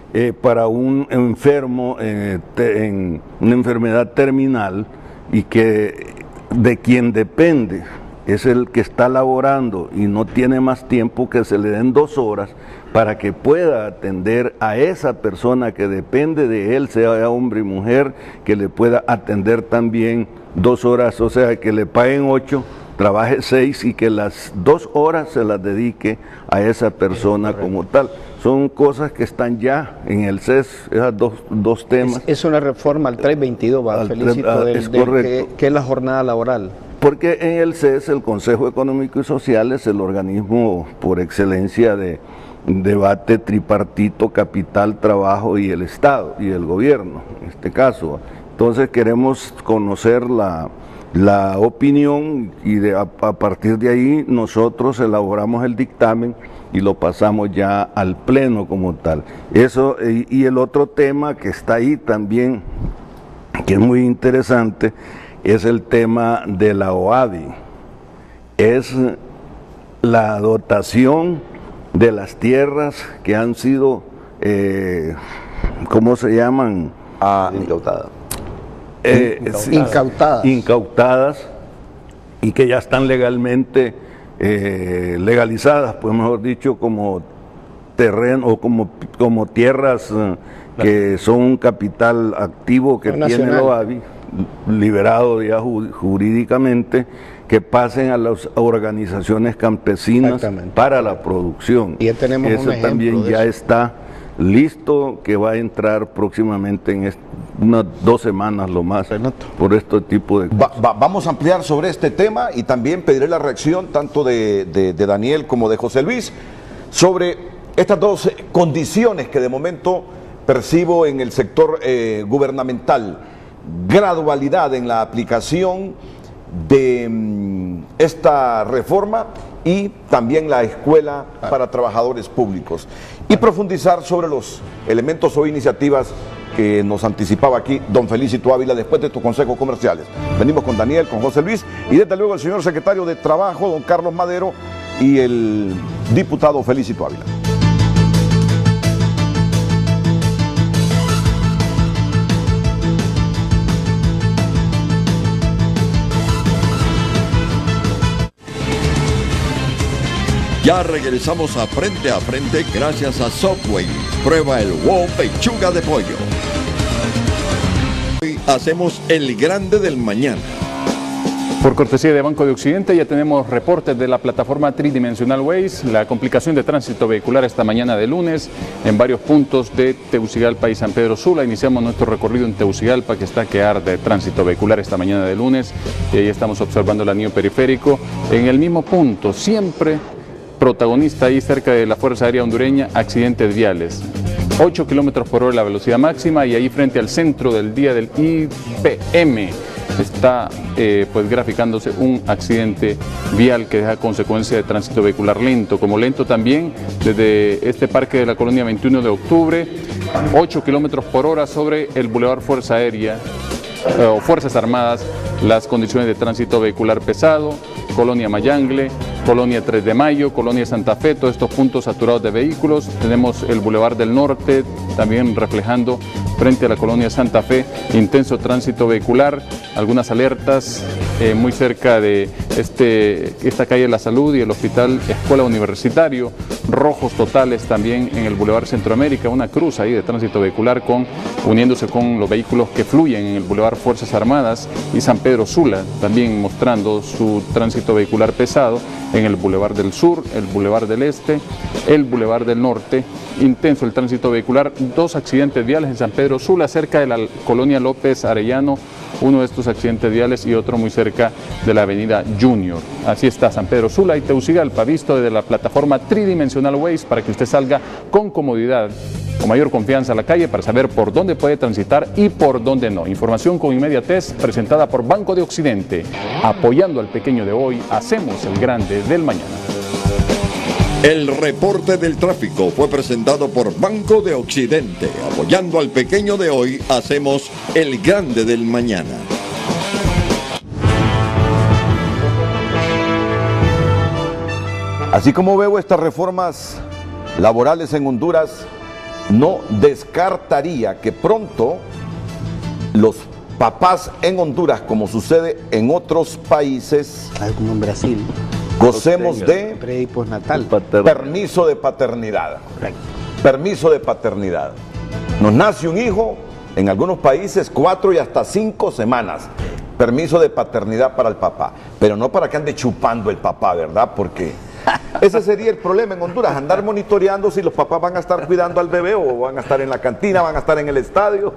para un enfermo en una enfermedad terminal y que de quien depende es el que está laborando y no tiene más tiempo, que se le den 2 horas para que pueda atender a esa persona que depende de él, sea hombre y mujer, que le pueda atender también 2 horas, o sea, que le paguen 8, trabaje 6 y que las 2 horas se las dedique a esa persona como tal. Son cosas que están ya en el CES, esos dos temas. Es una reforma al 322, Felicito, que es la jornada laboral. Porque en el CES, el Consejo Económico y Social, es el organismo por excelencia de debate tripartito, capital, trabajo y el Estado y el gobierno, en este caso. Entonces queremos conocer la opinión y a partir de ahí nosotros elaboramos el dictamen y lo pasamos ya al pleno como tal. Eso, y el otro tema que está ahí también, que es muy interesante, es el tema de la OAVI. Es la dotación de las tierras que han sido, ¿cómo se llaman? Incautadas y que ya están legalmente legalizadas, pues mejor dicho, como terreno o como tierras que son un capital activo que tiene el OAVI, liberado ya jurídicamente, que pasen a las organizaciones campesinas para la producción. Y ya tenemos eso un ejemplo también ya está listo, que va a entrar próximamente en unas 2 semanas lo más, por este tipo de cosas. Vamos a ampliar sobre este tema y también pediré la reacción tanto de Daniel como de José Luis sobre estas 2 condiciones que de momento percibo en el sector gubernamental: gradualidad en la aplicación de esta reforma y también la escuela para trabajadores públicos, y profundizar sobre los elementos o iniciativas que nos anticipaba aquí don Felicito Ávila después de estos consejos comerciales. Venimos con Daniel, con José Luis y desde luego el señor secretario de Trabajo, don Carlos Madero, y el diputado Felicito Ávila. Ya regresamos a Frente gracias a Subway. Prueba el Wow Pechuga de Pollo. Hoy hacemos el grande del mañana. Por cortesía de Banco de Occidente ya tenemos reportes de la plataforma tridimensional Waze, la complicación de tránsito vehicular esta mañana de lunes en varios puntos de Tegucigalpa y San Pedro Sula. Iniciamos nuestro recorrido en Tegucigalpa, que está que arde de tránsito vehicular esta mañana de lunes, y ahí estamos observando el anillo periférico. En el mismo punto, siempre protagonista ahí cerca de la Fuerza Aérea Hondureña, accidentes viales. 8 kilómetros por hora la velocidad máxima, y ahí frente al centro del día del IPM está pues graficándose un accidente vial que deja consecuencia de tránsito vehicular lento. Como lento también desde este parque de la colonia 21 de octubre, 8 kilómetros por hora sobre el Boulevard Fuerza Aérea o Fuerzas Armadas, las condiciones de tránsito vehicular pesado, Colonia Mayangle, Colonia 3 de Mayo, Colonia Santa Fe, todos estos puntos saturados de vehículos. Tenemos el Boulevard del Norte también reflejando frente a la Colonia Santa Fe, intenso tránsito vehicular, algunas alertas muy cerca de esta calle de la Salud y el Hospital Escuela Universitario, rojos totales también en el Boulevard Centroamérica, una cruz ahí de tránsito vehicular uniéndose con los vehículos que fluyen en el Boulevard Fuerzas Armadas, y San Pedro Sula también mostrando su tránsito vehicular pesado en el Boulevard del Sur, el Boulevard del Este, el Boulevard del Norte, intenso el tránsito vehicular, 2 accidentes viales en San Pedro Sula, cerca de la colonia López Arellano, uno de estos accidentes viales, y otro muy cerca de la avenida Junior. Así está San Pedro Sula y Tegucigalpa, visto desde la plataforma tridimensional Waze, para que usted salga con comodidad, con mayor confianza a la calle, para saber por dónde puede transitar y por dónde no. Información con inmediatez presentada por Banco de Occidente. Apoyando al pequeño de hoy, hacemos el grande del mañana. El reporte del tráfico fue presentado por Banco de Occidente. Apoyando al pequeño de hoy, hacemos el grande del mañana. Así como veo estas reformas laborales en Honduras, no descartaría que pronto los papás en Honduras, como sucede en otros países, como en Brasil, gocemos de pre y postnatal, permiso de paternidad. Correcto. Permiso de paternidad. Nos nace un hijo, en algunos países 4 y hasta 5 semanas. Permiso de paternidad para el papá, pero no para que ande chupando el papá, ¿verdad? Porque ese sería el problema en Honduras, andar monitoreando si los papás van a estar cuidando al bebé, o van a estar en la cantina, van a estar en el estadio,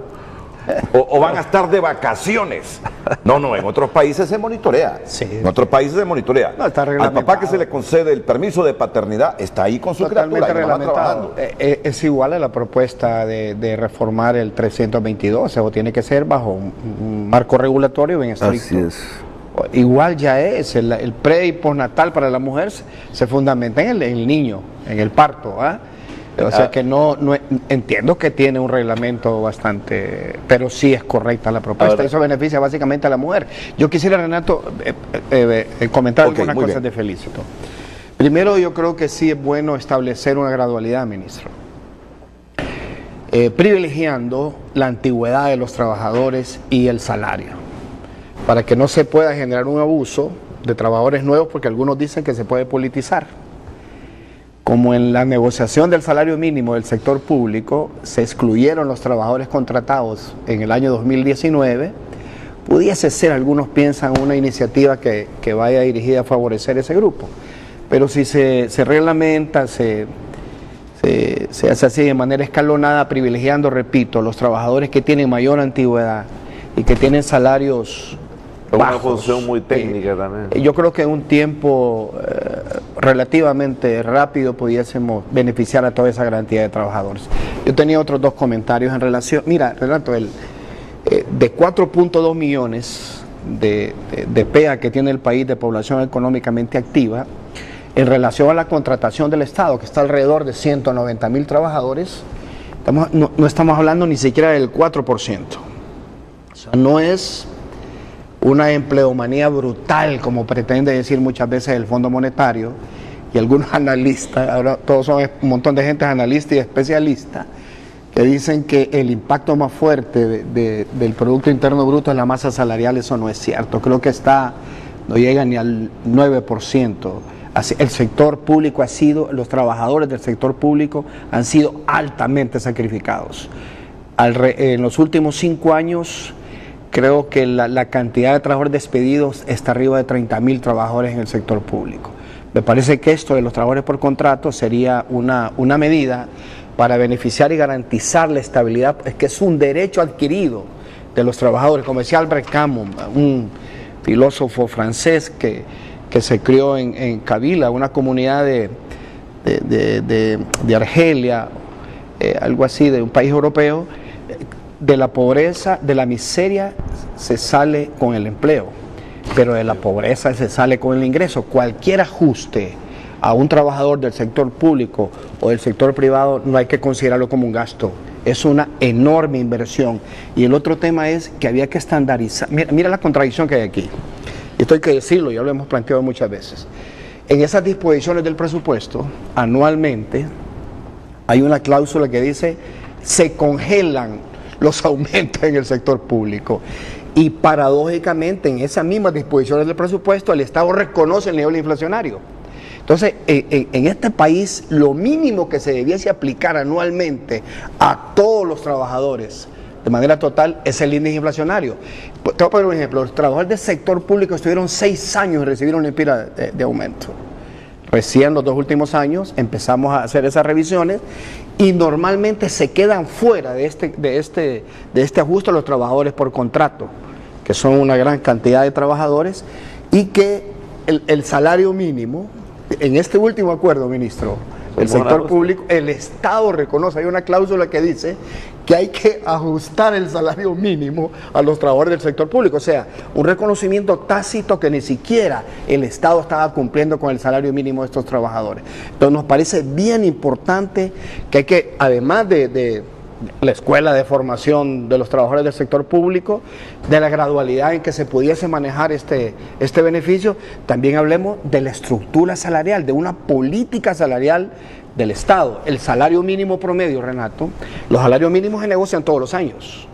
o van a estar de vacaciones. No, en otros países se monitorea. Sí. En otros países se monitorea. No, está al reglamentado. papá que se le concede el permiso de paternidad, está ahí con su criatura, y va trabajando. Es igual a la propuesta de reformar el 322, o tiene que ser bajo un marco regulatorio bien estricto. Así es. Igual ya es, el pre y postnatal para la mujer se fundamenta en el niño, en el parto, ¿ah? O sea que no entiendo que tiene un reglamento bastante, pero sí es correcta la propuesta. Eso beneficia básicamente a la mujer. Yo quisiera, Renato, comentar algunas cosas de Felicito. Primero, yo creo que sí es bueno establecer una gradualidad, ministro, privilegiando la antigüedad de los trabajadores y el salario, para que no se pueda generar un abuso de trabajadores nuevos, porque algunos dicen que se puede politizar. Como en la negociación del salario mínimo del sector público se excluyeron los trabajadores contratados en el año 2019, pudiese ser, algunos piensan, una iniciativa que vaya dirigida a favorecer ese grupo. Pero si se reglamenta, se hace así de manera escalonada, privilegiando, repito, los trabajadores que tienen mayor antigüedad y que tienen salarios bajos. Una función muy técnica también. Yo creo que en un tiempo relativamente rápido pudiésemos beneficiar a toda esa gran cantidad de trabajadores. Yo tenía otros 2 comentarios en relación. Mira, Renato, de 4.2 millones de PEA que tiene el país de población económicamente activa, en relación a la contratación del Estado, que está alrededor de 190.000 trabajadores, no estamos hablando ni siquiera del 4%. O sea, no es una empleomanía brutal, como pretende decir muchas veces el Fondo Monetario y algunos analistas. Ahora todos son un montón de gente analistas y especialistas, que dicen que el impacto más fuerte del Producto Interno Bruto es la masa salarial. Eso no es cierto. Creo que no llega ni al 9%. el sector público los trabajadores del sector público han sido altamente sacrificados. En los últimos 5 años, creo que la cantidad de trabajadores despedidos está arriba de 30.000 trabajadores en el sector público. Me parece que esto de los trabajadores por contrato sería una medida para beneficiar y garantizar la estabilidad, es que es un derecho adquirido de los trabajadores. Como decía Albert Camus, un filósofo francés que se crió en Kabila, una comunidad de Argelia, algo así, de un país europeo. De la pobreza, de la miseria se sale con el empleo, pero de la pobreza se sale con el ingreso. Cualquier ajuste a un trabajador del sector público o del sector privado no hay que considerarlo como un gasto, es una enorme inversión. Y el otro tema es que había que estandarizar. Mira la contradicción que hay aquí, y esto hay que decirlo, ya lo hemos planteado muchas veces. En esas disposiciones del presupuesto, anualmente hay una cláusula que dice: se congelan los aumentos en el sector público, y paradójicamente en esas mismas disposiciones del presupuesto el Estado reconoce el nivel inflacionario. Entonces, en este país lo mínimo que se debiese aplicar anualmente a todos los trabajadores de manera total es el índice inflacionario. Te voy a poner un ejemplo: los trabajadores del sector público estuvieron 6 años y recibieron una empira de aumento. Recién los 2 últimos años empezamos a hacer esas revisiones y normalmente se quedan fuera de este ajuste los trabajadores por contrato, que son una gran cantidad de trabajadores, y que el salario mínimo, en este último acuerdo, ministro, el sector público, el Estado reconoce, hay una cláusula que dice que hay que ajustar el salario mínimo a los trabajadores del sector público, o sea, un reconocimiento tácito que ni siquiera el Estado estaba cumpliendo con el salario mínimo de estos trabajadores. Entonces nos parece bien importante que hay que, además de la escuela de formación de los trabajadores del sector público, de la gradualidad en que se pudiese manejar este beneficio, también hablemos de la estructura salarial, de una política salarial del Estado. El salario mínimo promedio, Renato, los salarios mínimos se negocian todos los años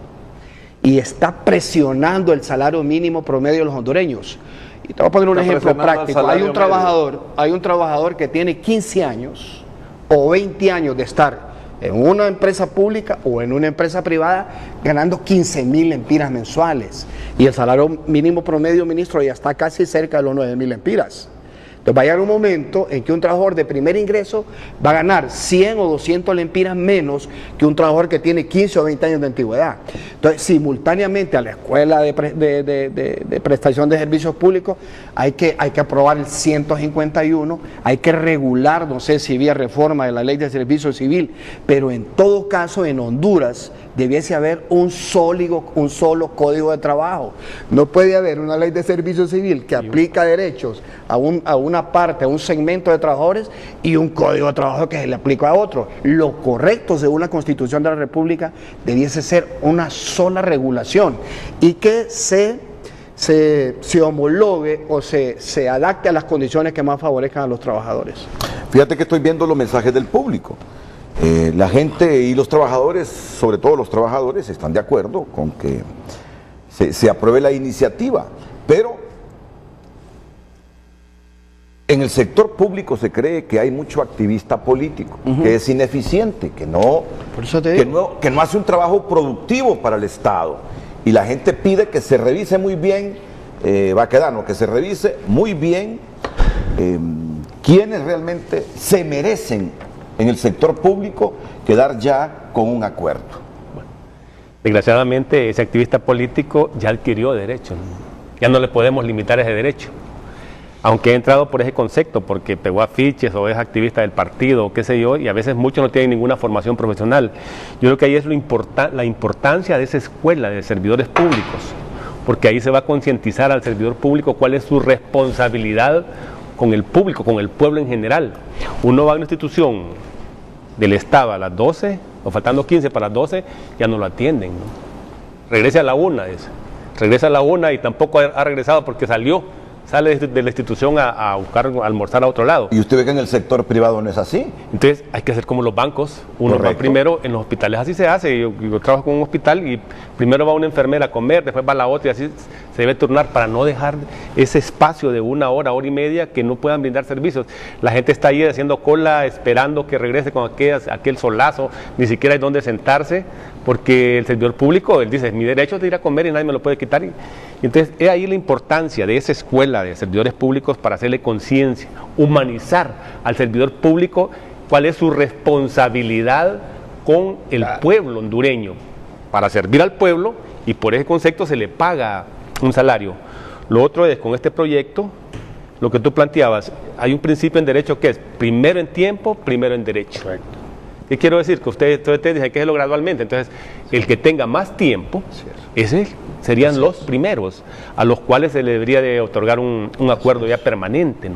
y está presionando el salario mínimo promedio de los hondureños. Y te voy a poner un ejemplo práctico. Hay un trabajador que tiene 15 años o 20 años de estar en una empresa pública o en una empresa privada ganando 15.000 lempiras mensuales, y el salario mínimo promedio, ministro, ya está casi cerca de los 9.000 lempiras. Entonces va a llegar un momento en que un trabajador de primer ingreso va a ganar 100 o 200 lempiras menos que un trabajador que tiene 15 o 20 años de antigüedad. Entonces, simultáneamente a la escuela de prestación de servicios públicos hay que aprobar el 151, hay que regular, no sé si vía reforma de la ley de servicio civil, pero en todo caso en Honduras debiese haber un solo código de trabajo. No puede haber una ley de servicio civil que aplica derechos a una parte, a un segmento de trabajadores, y un código de trabajo que se le aplica a otro. Lo correcto, según la Constitución de la República, debiese ser una sola regulación y que se homologue o se adapte a las condiciones que más favorezcan a los trabajadores. Fíjate que estoy viendo los mensajes del público. La gente y los trabajadores, sobre todo los trabajadores, están de acuerdo con que se apruebe la iniciativa, pero en el sector público se cree que hay mucho activista político, que es ineficiente, que no hace un trabajo productivo para el Estado, y la gente pide que se revise muy bien, que se revise muy bien quienes realmente se merecen en el sector público quedar ya con un acuerdo. Bueno, desgraciadamente ese activista político ya adquirió derechos, ¿no? Ya no le podemos limitar ese derecho, aunque he entrado por ese concepto, porque pegó afiches o es activista del partido o qué sé yo, y a veces muchos no tienen ninguna formación profesional. Yo creo que ahí es la importancia de esa escuela de servidores públicos, porque ahí se va a concientizar al servidor público cuál es su responsabilidad con el público, con el pueblo en general. Uno va a una institución del Estado a las 12, o faltando 15 para las 12, ya no lo atienden, ¿no? Regrese a la 1, regresa a la 1 y tampoco ha regresado porque salió sale de la institución a buscar almorzar a otro lado. Y usted ve que en el sector privado no es así. Entonces hay que hacer como los bancos, uno va primero, en los hospitales así se hace, yo trabajo con un hospital y primero va una enfermera a comer, después va la otra y así se debe turnar para no dejar ese espacio de 1 hora, hora y media que no puedan brindar servicios. La gente está ahí haciendo cola, esperando que regrese con aquel solazo, ni siquiera hay dónde sentarse, porque el servidor público, él dice, mi derecho es de ir a comer y nadie me lo puede quitar. Y entonces es ahí la importancia de esa escuela de servidores públicos para hacerle conciencia, humanizar al servidor público cuál es su responsabilidad con el pueblo hondureño, para servir al pueblo, y por ese concepto se le paga un salario. Lo otro es, con este proyecto, lo que tú planteabas, hay un principio en derecho que es primero en tiempo, primero en derecho. Correcto. ¿Qué quiero decir? Que ustedes dicen que hacerlo gradualmente. Entonces, el que tenga más tiempo, ese serían los primeros a los cuales se le debería de otorgar un acuerdo ya permanente, ¿no?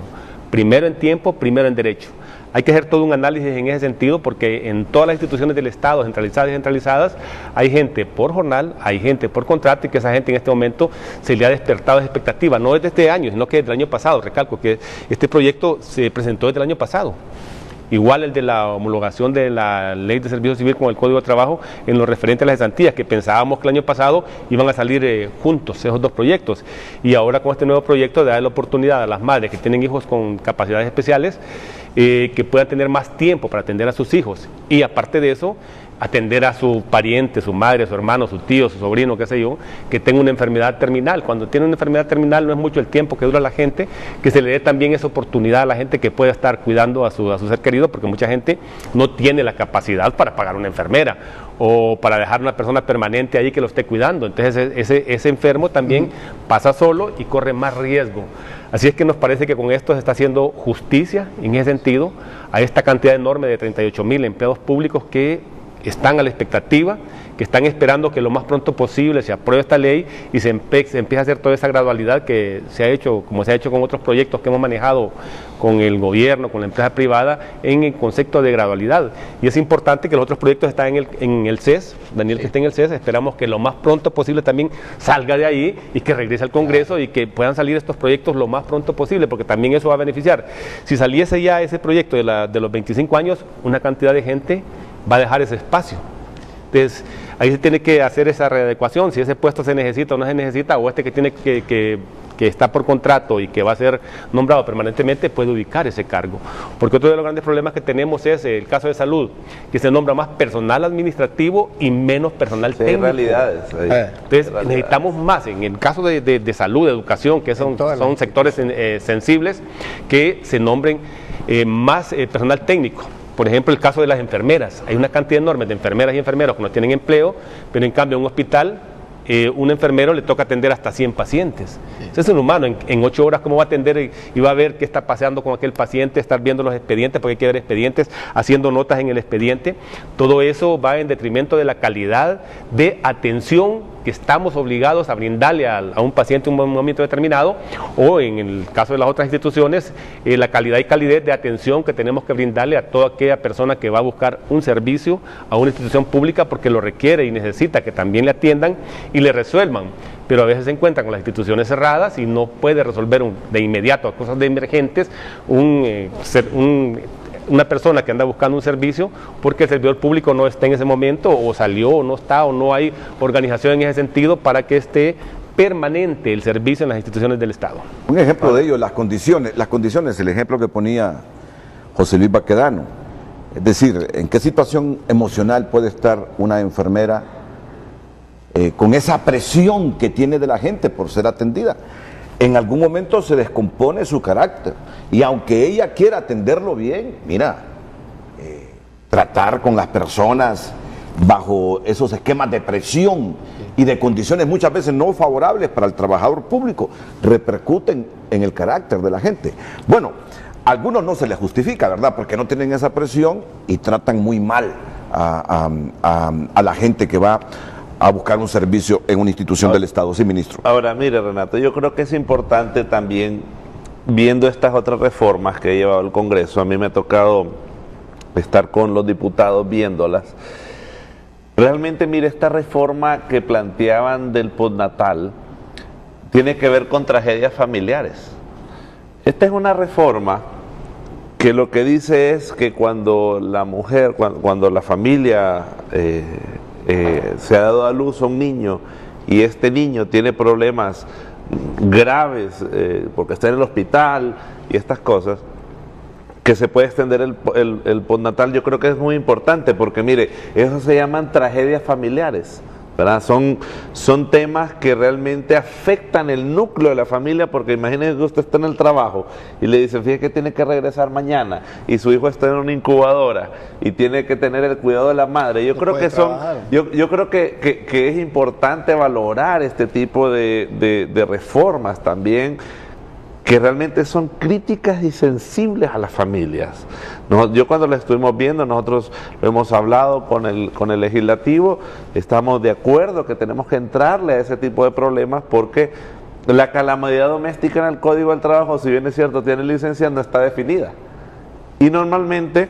Primero en tiempo, primero en derecho. Hay que hacer todo un análisis en ese sentido, porque en todas las instituciones del Estado, centralizadas y descentralizadas, hay gente por jornal, hay gente por contrato, y que esa gente en este momento se le ha despertado esa expectativa, no desde este año, sino que desde el año pasado. Recalco que este proyecto se presentó desde el año pasado. Igual el de la homologación de la Ley de Servicio Civil con el Código de Trabajo en lo referente a las cesantías, que pensábamos que el año pasado iban a salir juntos esos dos proyectos, y ahora con este nuevo proyecto de dar la oportunidad a las madres que tienen hijos con capacidades especiales que puedan tener más tiempo para atender a sus hijos, y aparte de eso atender a su pariente, su madre, su hermano, su tío, su sobrino, qué sé yo, que tenga una enfermedad terminal. Cuando tiene una enfermedad terminal no es mucho el tiempo que dura la gente, que se le dé también esa oportunidad a la gente que pueda estar cuidando a su ser querido, porque mucha gente no tiene la capacidad para pagar una enfermera o para dejar una persona permanente ahí que lo esté cuidando. Entonces ese enfermo también pasa solo y corre más riesgo. Así es que nos parece que con esto se está haciendo justicia en ese sentido a esta cantidad enorme de 38,000 empleados públicos que están a la expectativa, que están esperando que lo más pronto posible se apruebe esta ley y se empiece a hacer toda esa gradualidad que se ha hecho, como se ha hecho con otros proyectos que hemos manejado con el gobierno, con la empresa privada, en el concepto de gradualidad. Y es importante que los otros proyectos están en el CES, Daniel, que esté en el CES, esperamos que lo más pronto posible también salga de ahí y que regrese al Congreso y que puedan salir estos proyectos lo más pronto posible, porque también eso va a beneficiar. Si saliese ya ese proyecto de los 25 años, una cantidad de gente va a dejar ese espacio. Entonces, ahí se tiene que hacer esa readecuación, si ese puesto se necesita o no se necesita, o este que tiene que está por contrato y que va a ser nombrado permanentemente puede ubicar ese cargo. Porque otro de los grandes problemas que tenemos es el caso de salud, que se nombra más personal administrativo y menos personal técnico. Realidades. Entonces, necesitamos más, en el caso de salud, de educación, que son sectores sensibles, que se nombren más personal técnico. Por ejemplo, el caso de las enfermeras. Hay una cantidad enorme de enfermeras y enfermeros que no tienen empleo, pero en cambio en un hospital, un enfermero le toca atender hasta 100 pacientes. Eso es un humano, en 8 horas, ¿cómo va a atender y va a ver qué está pasando con aquel paciente, estar viendo los expedientes, porque hay que ver expedientes, haciendo notas en el expediente? Todo eso va en detrimento de la calidad de atención que estamos obligados a brindarle a un paciente en un momento determinado, o en el caso de las otras instituciones, la calidad y calidez de atención que tenemos que brindarle a toda aquella persona que va a buscar un servicio a una institución pública porque lo requiere y necesita que también le atiendan y le resuelvan. Pero a veces se encuentra con las instituciones cerradas y no puede resolver de inmediato cosas de emergentes una persona que anda buscando un servicio porque el servidor público no está en ese momento, o salió, o no está, o no hay organización en ese sentido para que esté permanente el servicio en las instituciones del Estado. Un ejemplo de ello, las condiciones, el ejemplo que ponía José Luis Baquedano. Es decir, ¿en qué situación emocional puede estar una enfermera con esa presión que tiene de la gente por ser atendida? En algún momento se descompone su carácter, y aunque ella quiera atenderlo bien, mira, tratar con las personas bajo esos esquemas de presión y de condiciones muchas veces no favorables para el trabajador público repercuten en el carácter de la gente. Bueno, a algunos no se les justifica, ¿verdad?, porque no tienen esa presión y tratan muy mal a la gente que va a buscar un servicio en una institución del Estado. Sí, ministro. Ahora, mire, Renato, yo creo que es importante también, viendo estas otras reformas que ha llevado el Congreso, a mí me ha tocado estar con los diputados viéndolas. Realmente, mire, esta reforma que planteaban del postnatal tiene que ver con tragedias familiares. Esta es una reforma que lo que dice es que cuando la mujer, cuando la familia se ha dado a luz a un niño y este niño tiene problemas graves porque está en el hospital y estas cosas, que se puede extender el postnatal, yo creo que es muy importante porque mire, eso se llaman tragedias familiares, ¿verdad? Son temas que realmente afectan el núcleo de la familia, porque imagínese que usted está en el trabajo y le dicen, fíjese que tiene que regresar mañana y su hijo está en una incubadora y tiene que tener el cuidado de la madre. Yo creo que yo creo que es importante valorar este tipo de reformas también, que realmente son críticas y sensibles a las familias. Yo cuando lo estuvimos viendo, nosotros lo hemos hablado con el legislativo, estamos de acuerdo que tenemos que entrarle a ese tipo de problemas porque la calamidad doméstica en el Código del Trabajo, si bien es cierto, tiene licencia, no está definida. Y normalmente,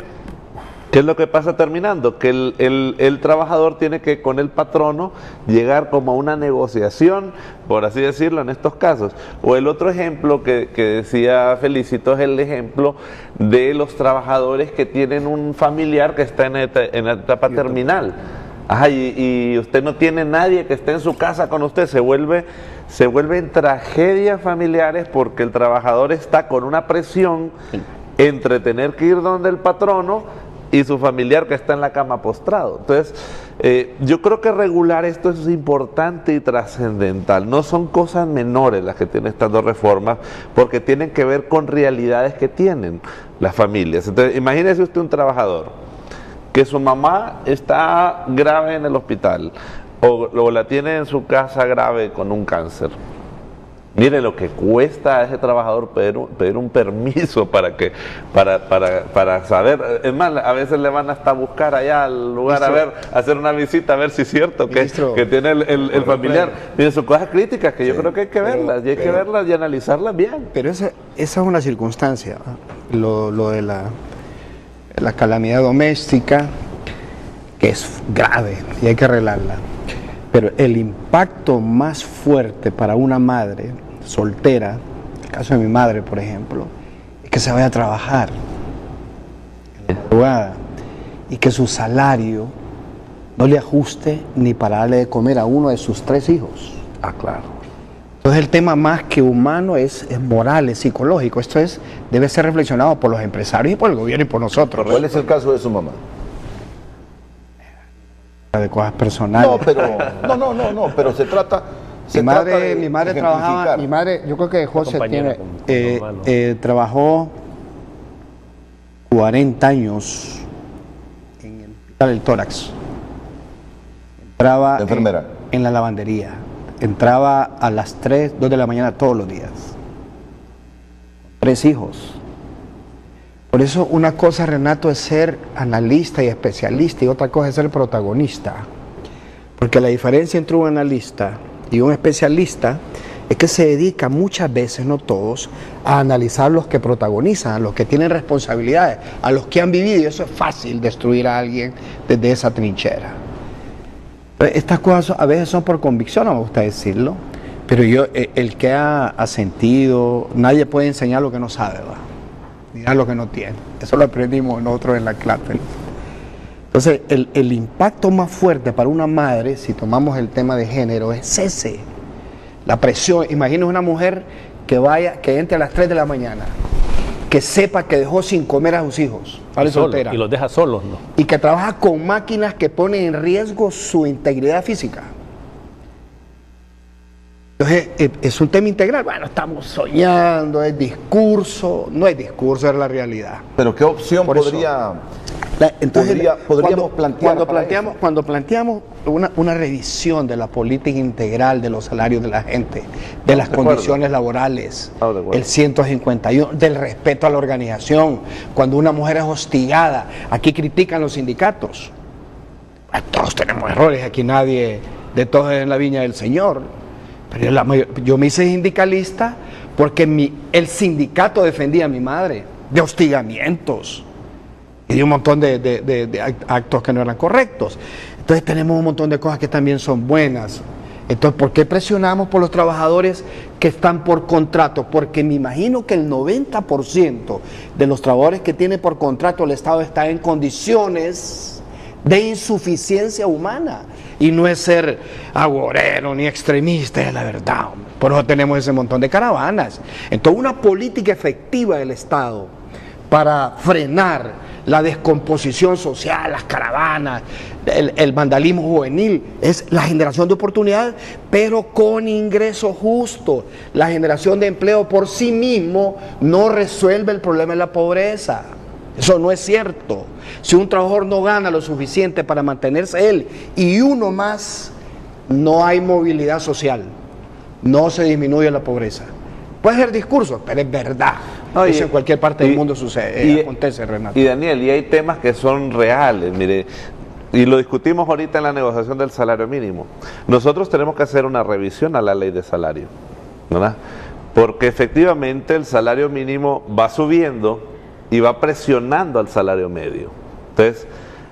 ¿qué es lo que pasa terminando? Que el trabajador tiene que con el patrono llegar como a una negociación, por así decirlo, en estos casos. O el otro ejemplo que decía Felicito es el ejemplo de los trabajadores que tienen un familiar que está en la etapa terminal. Ajá, y usted no tiene nadie que esté en su casa con usted, se vuelven tragedias familiares porque el trabajador está con una presión entre tener que ir donde el patrono y su familiar que está en la cama postrado. Entonces, yo creo que regular esto es importante y trascendental. No son cosas menores las que tienen estas dos reformas, porque tienen que ver con realidades que tienen las familias. Entonces, imagínese usted un trabajador que su mamá está grave en el hospital o la tiene en su casa grave con un cáncer. Mire lo que cuesta a ese trabajador pedir un permiso para saber. Es más, a veces le van hasta a buscar allá al lugar, hacer una visita, a ver si es cierto que tiene el familiar. Mire, son cosas críticas que yo creo que hay que verlas, y hay que verlas y analizarlas bien. Pero esa es una circunstancia, lo de la calamidad doméstica, que es grave y hay que arreglarla. Pero el impacto más fuerte para una madre soltera, el caso de mi madre, por ejemplo, es que se vaya a trabajar en la madrugada y que su salario no le ajuste ni para darle de comer a uno de sus 3 hijos. Ah, claro. Entonces el tema más que humano es moral, es psicológico. Esto debe ser reflexionado por los empresarios y por el gobierno y por nosotros. ¿Cuál es el caso de su mamá? De cosas personales. No, pero se trata... Mi madre trabajaba, yo creo que José trabajó 40 años en el hospital del tórax. Entraba enfermera en la lavandería. Entraba a las 2 de la mañana todos los días. 3 hijos. Por eso una cosa, Renato, es ser analista y especialista y otra cosa es ser protagonista. Porque la diferencia entre un analista y un especialista es que se dedica muchas veces, no todos, a analizar los que protagonizan, a los que tienen responsabilidades, a los que han vivido, y eso es fácil destruir a alguien desde esa trinchera. Estas cosas a veces son por convicción, no me gusta decirlo, pero el que ha sentido, nadie puede enseñar lo que no sabe, ¿va? Ni dar lo que no tiene. Eso lo aprendimos nosotros en la clase. Entonces, el impacto más fuerte para una madre, si tomamos el tema de género, es ese. La presión. Imagina una mujer que entre a las 3 de la mañana, que sepa que dejó sin comer a sus hijos, soltera, y los deja solos, ¿no? Y que trabaja con máquinas que ponen en riesgo su integridad física. Entonces, es un tema integral. Bueno, estamos soñando, es discurso, no es discurso, es la realidad. Pero ¿qué opción podríamos plantear? Cuando planteamos una revisión de la política integral de los salarios de la gente, de las condiciones laborales, el 151, del respeto a la organización, cuando una mujer es hostigada, aquí critican los sindicatos. Todos tenemos errores, aquí nadie de todos es en la viña del Señor. Pero yo me hice sindicalista porque el sindicato defendía a mi madre de hostigamientos y de un montón de actos que no eran correctos. Entonces tenemos un montón de cosas que también son buenas. Entonces, ¿por qué presionamos por los trabajadores que están por contrato? Porque me imagino que el 90% de los trabajadores que tiene por contrato el Estado está en condiciones de insuficiencia humana. Y no es ser agorero ni extremista, es la verdad. Por eso tenemos ese montón de caravanas. Entonces, una política efectiva del Estado para frenar la descomposición social, las caravanas, el vandalismo juvenil, es la generación de oportunidades, pero con ingresos justos. La generación de empleo por sí mismo no resuelve el problema de la pobreza. Eso no es cierto. Si un trabajador no gana lo suficiente para mantenerse él y uno más, no hay movilidad social, no se disminuye la pobreza. Puede ser discurso, pero es verdad. No, eso en cualquier parte del mundo sucede, acontece, Renato. Y Daniel, y hay temas que son reales, mire, y lo discutimos ahorita en la negociación del salario mínimo. Nosotros tenemos que hacer una revisión a la ley de salario, ¿verdad? Porque efectivamente el salario mínimo va subiendo y va presionando al salario medio. Entonces,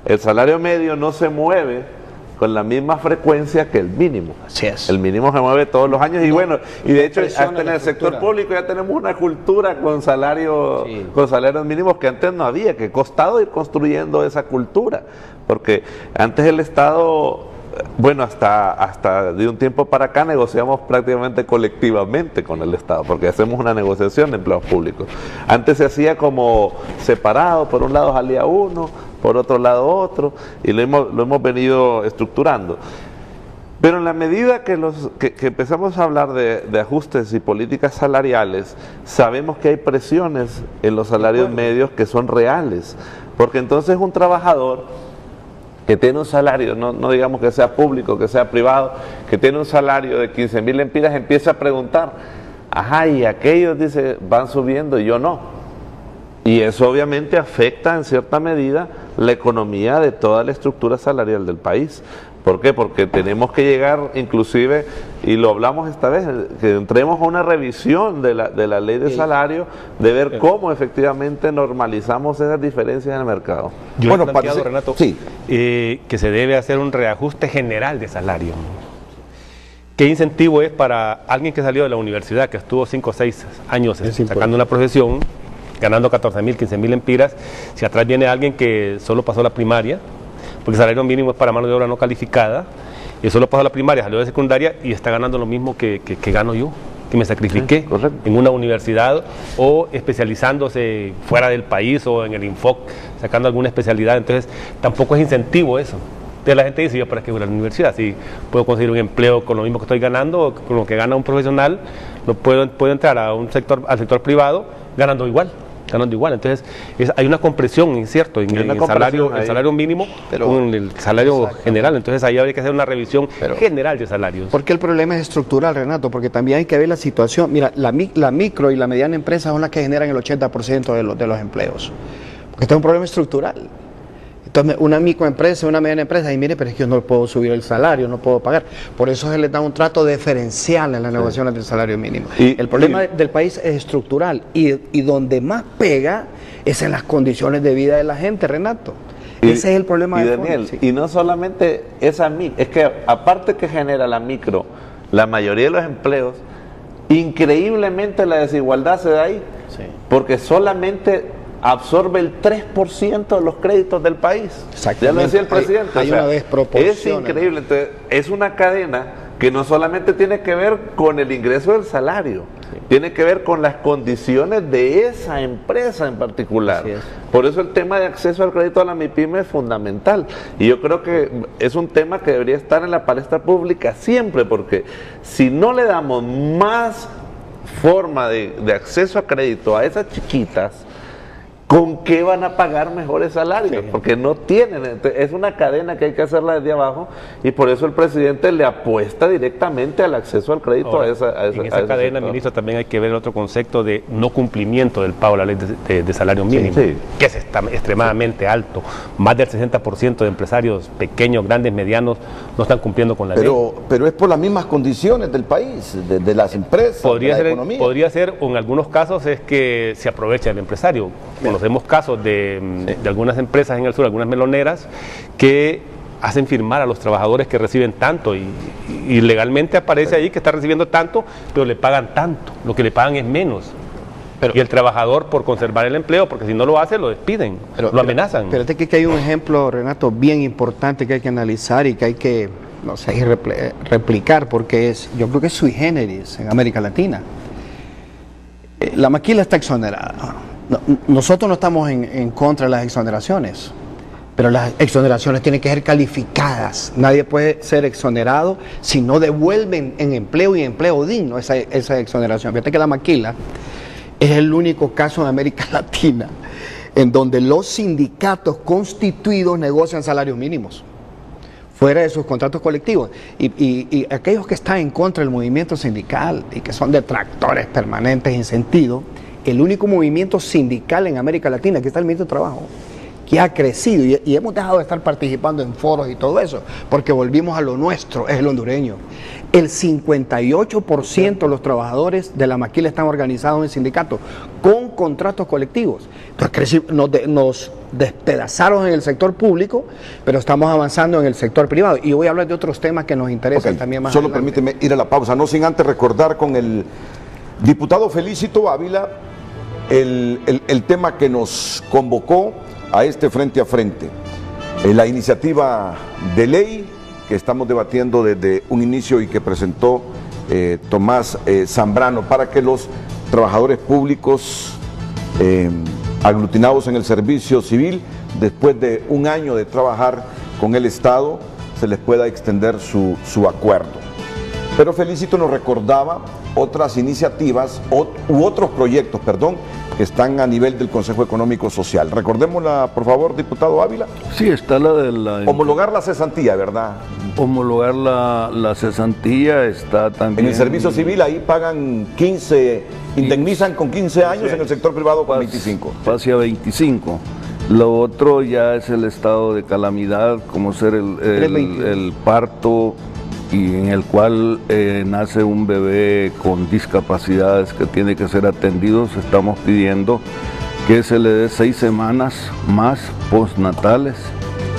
el salario medio no se mueve con la misma frecuencia que el mínimo. Así es. El mínimo se mueve todos los años y bueno, y de hecho hasta en el sector público ya tenemos una cultura con salarios mínimos que antes no había, que ha costado ir construyendo esa cultura, porque antes el Estado, bueno, hasta de un tiempo para acá negociamos prácticamente colectivamente con el Estado, porque hacemos una negociación de empleos públicos. Antes se hacía como separado, por un lado salía uno, por otro lado otro, y lo hemos venido estructurando. Pero en la medida que empezamos a hablar de ajustes y políticas salariales, sabemos que hay presiones en los salarios medios que son reales, porque entonces un trabajador que tiene un salario, no digamos que sea público, que sea privado, que tiene un salario de 15.000 lempiras, empieza a preguntar, ajá, y aquellos, dice, van subiendo y yo no. Y eso obviamente afecta en cierta medida la economía de toda la estructura salarial del país. ¿Por qué? Porque tenemos que llegar, inclusive, y lo hablamos esta vez, que entremos a una revisión de la ley de salario, de ver cómo efectivamente normalizamos esas diferencias en el mercado. Yo he planteado, Renato, que se debe hacer un reajuste general de salario. ¿Qué incentivo es para alguien que salió de la universidad, que estuvo 5 o 6 años sacando una profesión, ganando 14.000, 15.000 lempiras, si atrás viene alguien que solo pasó la primaria, porque el salario mínimo es para mano de obra no calificada, y solo pasó la primaria, salió de secundaria y está ganando lo mismo que gano yo, que me sacrifiqué en una universidad o especializándose fuera del país o en el Infoc, sacando alguna especialidad. Entonces tampoco es incentivo eso. Entonces la gente dice, yo para qué voy a la universidad, si puedo conseguir un empleo con lo mismo que estoy ganando o con lo que gana un profesional, puedo entrar al sector privado ganando igual. Entonces hay una compresión, es cierto, en el salario mínimo con el salario general. Entonces ahí habría que hacer una revisión general de salarios. Porque el problema es estructural, Renato, porque también hay que ver la situación. Mira, la micro y la mediana empresa son las que generan el 80% de los empleos, porque este es un problema estructural. Entonces, una microempresa, una mediana empresa, y mire, pero es que yo no puedo subir el salario, no puedo pagar. Por eso se les da un trato diferencial en las negociaciones del salario mínimo. El problema del país es estructural y donde más pega es en las condiciones de vida de la gente, Renato. Ese es el problema de Daniel, y no solamente esa micro, es que aparte que genera la micro, la mayoría de los empleos, increíblemente la desigualdad se da ahí, porque solamente absorbe el 3% de los créditos del país. Ya lo decía el presidente. Hay una desproporción. Es increíble. Entonces, es una cadena que no solamente tiene que ver con el ingreso del salario, tiene que ver con las condiciones de esa empresa en particular. Por eso el tema de acceso al crédito a la MIPYME es fundamental. Y yo creo que es un tema que debería estar en la palestra pública siempre, porque si no le damos más forma de acceso a crédito a esas chiquitas, ¿con qué van a pagar mejores salarios? Porque no tienen, es una cadena que hay que hacerla desde abajo y por eso el presidente le apuesta directamente al acceso al crédito. Ahora, en esa cadena, ministro, también hay que ver el otro concepto de no cumplimiento del pago de la ley de salario mínimo, que es extremadamente alto. Más del 60% de empresarios pequeños, grandes, medianos, no están cumpliendo con la ley. Pero es por las mismas condiciones del país, de las empresas, de la economía. Podría ser, o en algunos casos es que se aprovecha el empresario. Conocemos casos de algunas empresas en el sur, algunas meloneras, que hacen firmar a los trabajadores que reciben tanto y legalmente aparece ahí que está recibiendo tanto, pero le pagan tanto, lo que le pagan es menos. Y el trabajador, por conservar el empleo, porque si no lo hace, lo despiden, lo amenazan. Pero fíjate que hay un ejemplo, Renato, bien importante que hay que analizar y que hay que, no sé, replicar, porque yo creo que es sui generis en América Latina. La maquila está exonerada. Nosotros no estamos en contra de las exoneraciones, pero las exoneraciones tienen que ser calificadas. Nadie puede ser exonerado si no devuelven en empleo y empleo digno esa exoneración. Fíjate que la maquila es el único caso en América Latina en donde los sindicatos constituidos negocian salarios mínimos fuera de sus contratos colectivos, y aquellos que están en contra del movimiento sindical y que son detractores permanentes en sentido, el único movimiento sindical en América Latina, que está el Ministerio de Trabajo, que ha crecido, y hemos dejado de estar participando en foros y todo eso, porque volvimos a lo nuestro, es el hondureño. El 58% de los trabajadores de la maquila están organizados en sindicatos con contratos colectivos. Entonces nos despedazaron en el sector público, pero estamos avanzando en el sector privado. Y voy a hablar de otros temas que nos interesan también más Solo adelante. permíteme ir a la pausa, no sin antes recordar con el diputado Felicito Ávila el tema que nos convocó a este frente a frente. La iniciativa de ley que estamos debatiendo desde un inicio y que presentó Tomás Zambrano para que los trabajadores públicos aglutinados en el servicio civil, después de un año de trabajar con el Estado, se les pueda extender su acuerdo. Pero Felicito nos recordaba otras iniciativas u otros proyectos, que están a nivel del Consejo Económico Social. Recordémosla, por favor, diputado Ávila. Sí, está la de la... Homologar la cesantía, ¿verdad? Homologar la cesantía, está también... En el servicio civil ahí pagan 15, indemnizan con 15 años, en el sector privado con 25. Pase a 25. Lo otro ya es el estado de calamidad, como ser el parto, y en el cual nace un bebé con discapacidades que tiene que ser atendido. Estamos pidiendo que se le dé 6 semanas más postnatales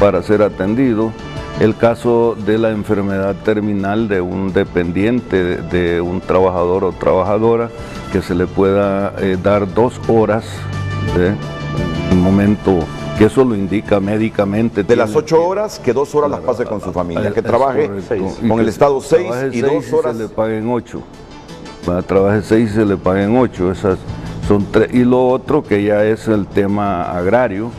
para ser atendido. El caso de la enfermedad terminal de un dependiente, de un trabajador o trabajadora, que se le pueda dar 2 horas de un momento que eso lo indica médicamente. De las 8 horas, que 2 horas las pase con su familia, que trabaje con el Estado 6 y 2 horas. Se le paguen 8. Trabaje 6 y se le paguen 8. Esas son 3. Y lo otro que ya es el tema agrario,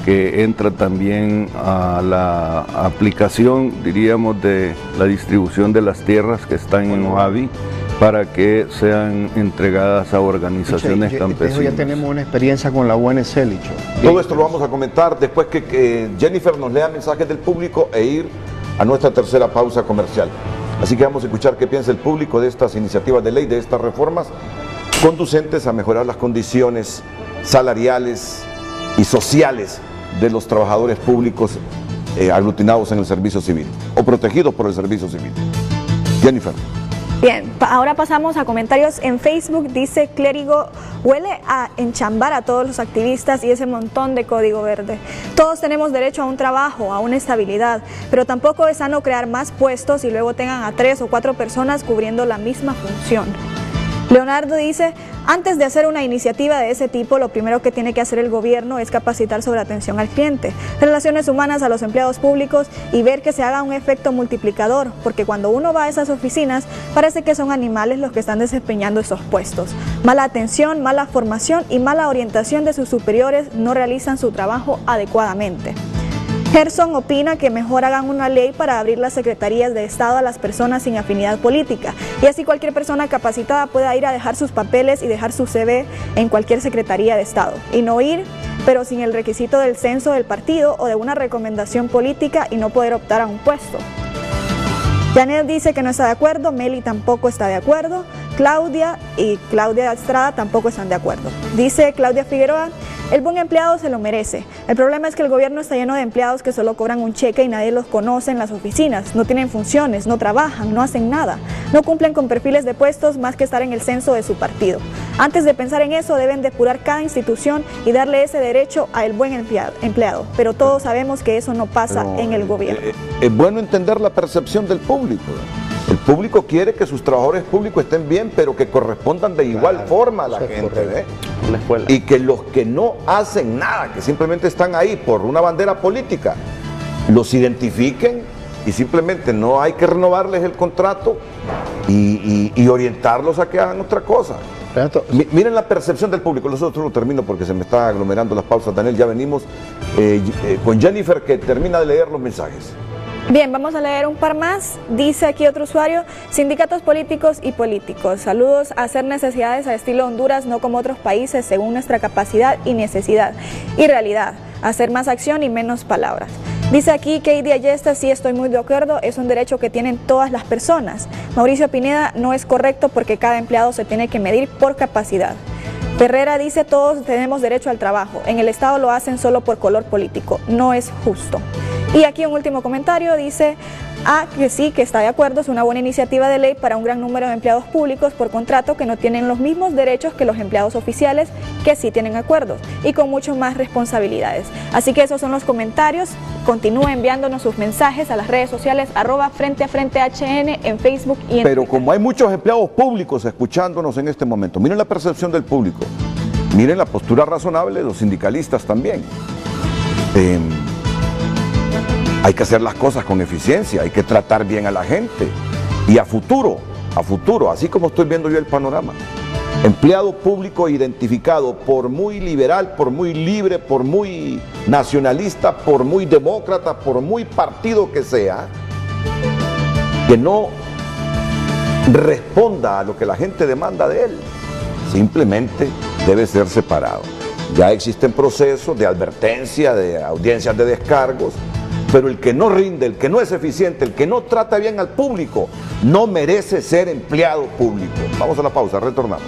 que entra también a la aplicación, diríamos, de la distribución de las tierras que están en OAVI, para que sean entregadas a organizaciones campesinas. Ya tenemos una experiencia con la UNC, Licho. Todo esto lo vamos a comentar después que Jennifer nos lea mensajes del público e ir a nuestra tercera pausa comercial. Así que vamos a escuchar qué piensa el público de estas iniciativas de ley, de estas reformas conducentes a mejorar las condiciones salariales y sociales de los trabajadores públicos aglutinados en el servicio civil o protegidos por el servicio civil. Jennifer. Bien, ahora pasamos a comentarios en Facebook. Dice Clérigo, huele a enchambar a todos los activistas y ese montón de código verde. Todos tenemos derecho a un trabajo, a una estabilidad, pero tampoco es sano crear más puestos y luego tengan a 3 o 4 personas cubriendo la misma función. Leonardo dice, antes de hacer una iniciativa de ese tipo, lo primero que tiene que hacer el gobierno es capacitar sobre atención al cliente, relaciones humanas a los empleados públicos y ver que se haga un efecto multiplicador, porque cuando uno va a esas oficinas, parece que son animales los que están desempeñando esos puestos. Mala atención, mala formación y mala orientación de sus superiores no realizan su trabajo adecuadamente. Gerson opina que mejor hagan una ley para abrir las secretarías de Estado a las personas sin afinidad política y así cualquier persona capacitada pueda ir a dejar sus papeles y dejar su CV en cualquier secretaría de Estado y no ir, pero sin el requisito del censo del partido o de una recomendación política y no poder optar a un puesto. Janet dice que no está de acuerdo, Meli tampoco está de acuerdo, Claudia y Claudia Estrada tampoco están de acuerdo. Dice Claudia Figueroa, El buen empleado se lo merece. El problema es que el gobierno está lleno de empleados que solo cobran un cheque y nadie los conoce en las oficinas, no tienen funciones, no trabajan, no hacen nada, no cumplen con perfiles de puestos más que estar en el censo de su partido. Antes de pensar en eso, deben depurar cada institución y darle ese derecho al buen empleado. Pero todos sabemos que eso no pasa en el gobierno. Es bueno entender la percepción del público. El público quiere que sus trabajadores públicos estén bien, pero que correspondan de igual forma a la gente. Y que los que no hacen nada, que simplemente están ahí por una bandera política, los identifiquen y simplemente no hay que renovarles el contrato y orientarlos a que hagan otra cosa. Miren la percepción del público. Nosotros lo termino porque se me está aglomerando las pausas, Daniel. Ya venimos con Jennifer, que termina de leer los mensajes. Bien, vamos a leer un par más. Dice aquí otro usuario: sindicatos políticos y políticos. Saludos. A hacer necesidades a estilo Honduras, no como otros países, según nuestra capacidad y necesidad y realidad. Hacer más acción y menos palabras. Dice aquí Katie Ayesta: sí, estoy muy de acuerdo, es un derecho que tienen todas las personas. Mauricio Pineda: no es correcto porque cada empleado se tiene que medir por capacidad. Ferrera dice: todos tenemos derecho al trabajo, en el Estado lo hacen solo por color político, no es justo. Y aquí un último comentario, dice que sí, que está de acuerdo, es una buena iniciativa de ley para un gran número de empleados públicos por contrato que no tienen los mismos derechos que los empleados oficiales, que sí tienen acuerdos y con mucho más responsabilidades. Así que esos son los comentarios. Continúe enviándonos sus mensajes a las redes sociales @FrenteAFrenteHN en Facebook y en Pero Twitter. como hay muchos empleados públicos escuchándonos en este momento, miren la percepción del público, miren la postura razonable de los sindicalistas también. Hay que hacer las cosas con eficiencia, hay que tratar bien a la gente y a futuro, así como estoy viendo yo el panorama. Empleado público identificado, por muy liberal, por muy libre, por muy nacionalista, por muy demócrata, por muy partido que sea, que no responda a lo que la gente demanda de él, simplemente debe ser separado. Ya existen procesos de advertencia, de audiencias de descargos, pero el que no rinde, el que no es eficiente, el que no trata bien al público, no merece ser empleado público. Vamos a la pausa, retornamos.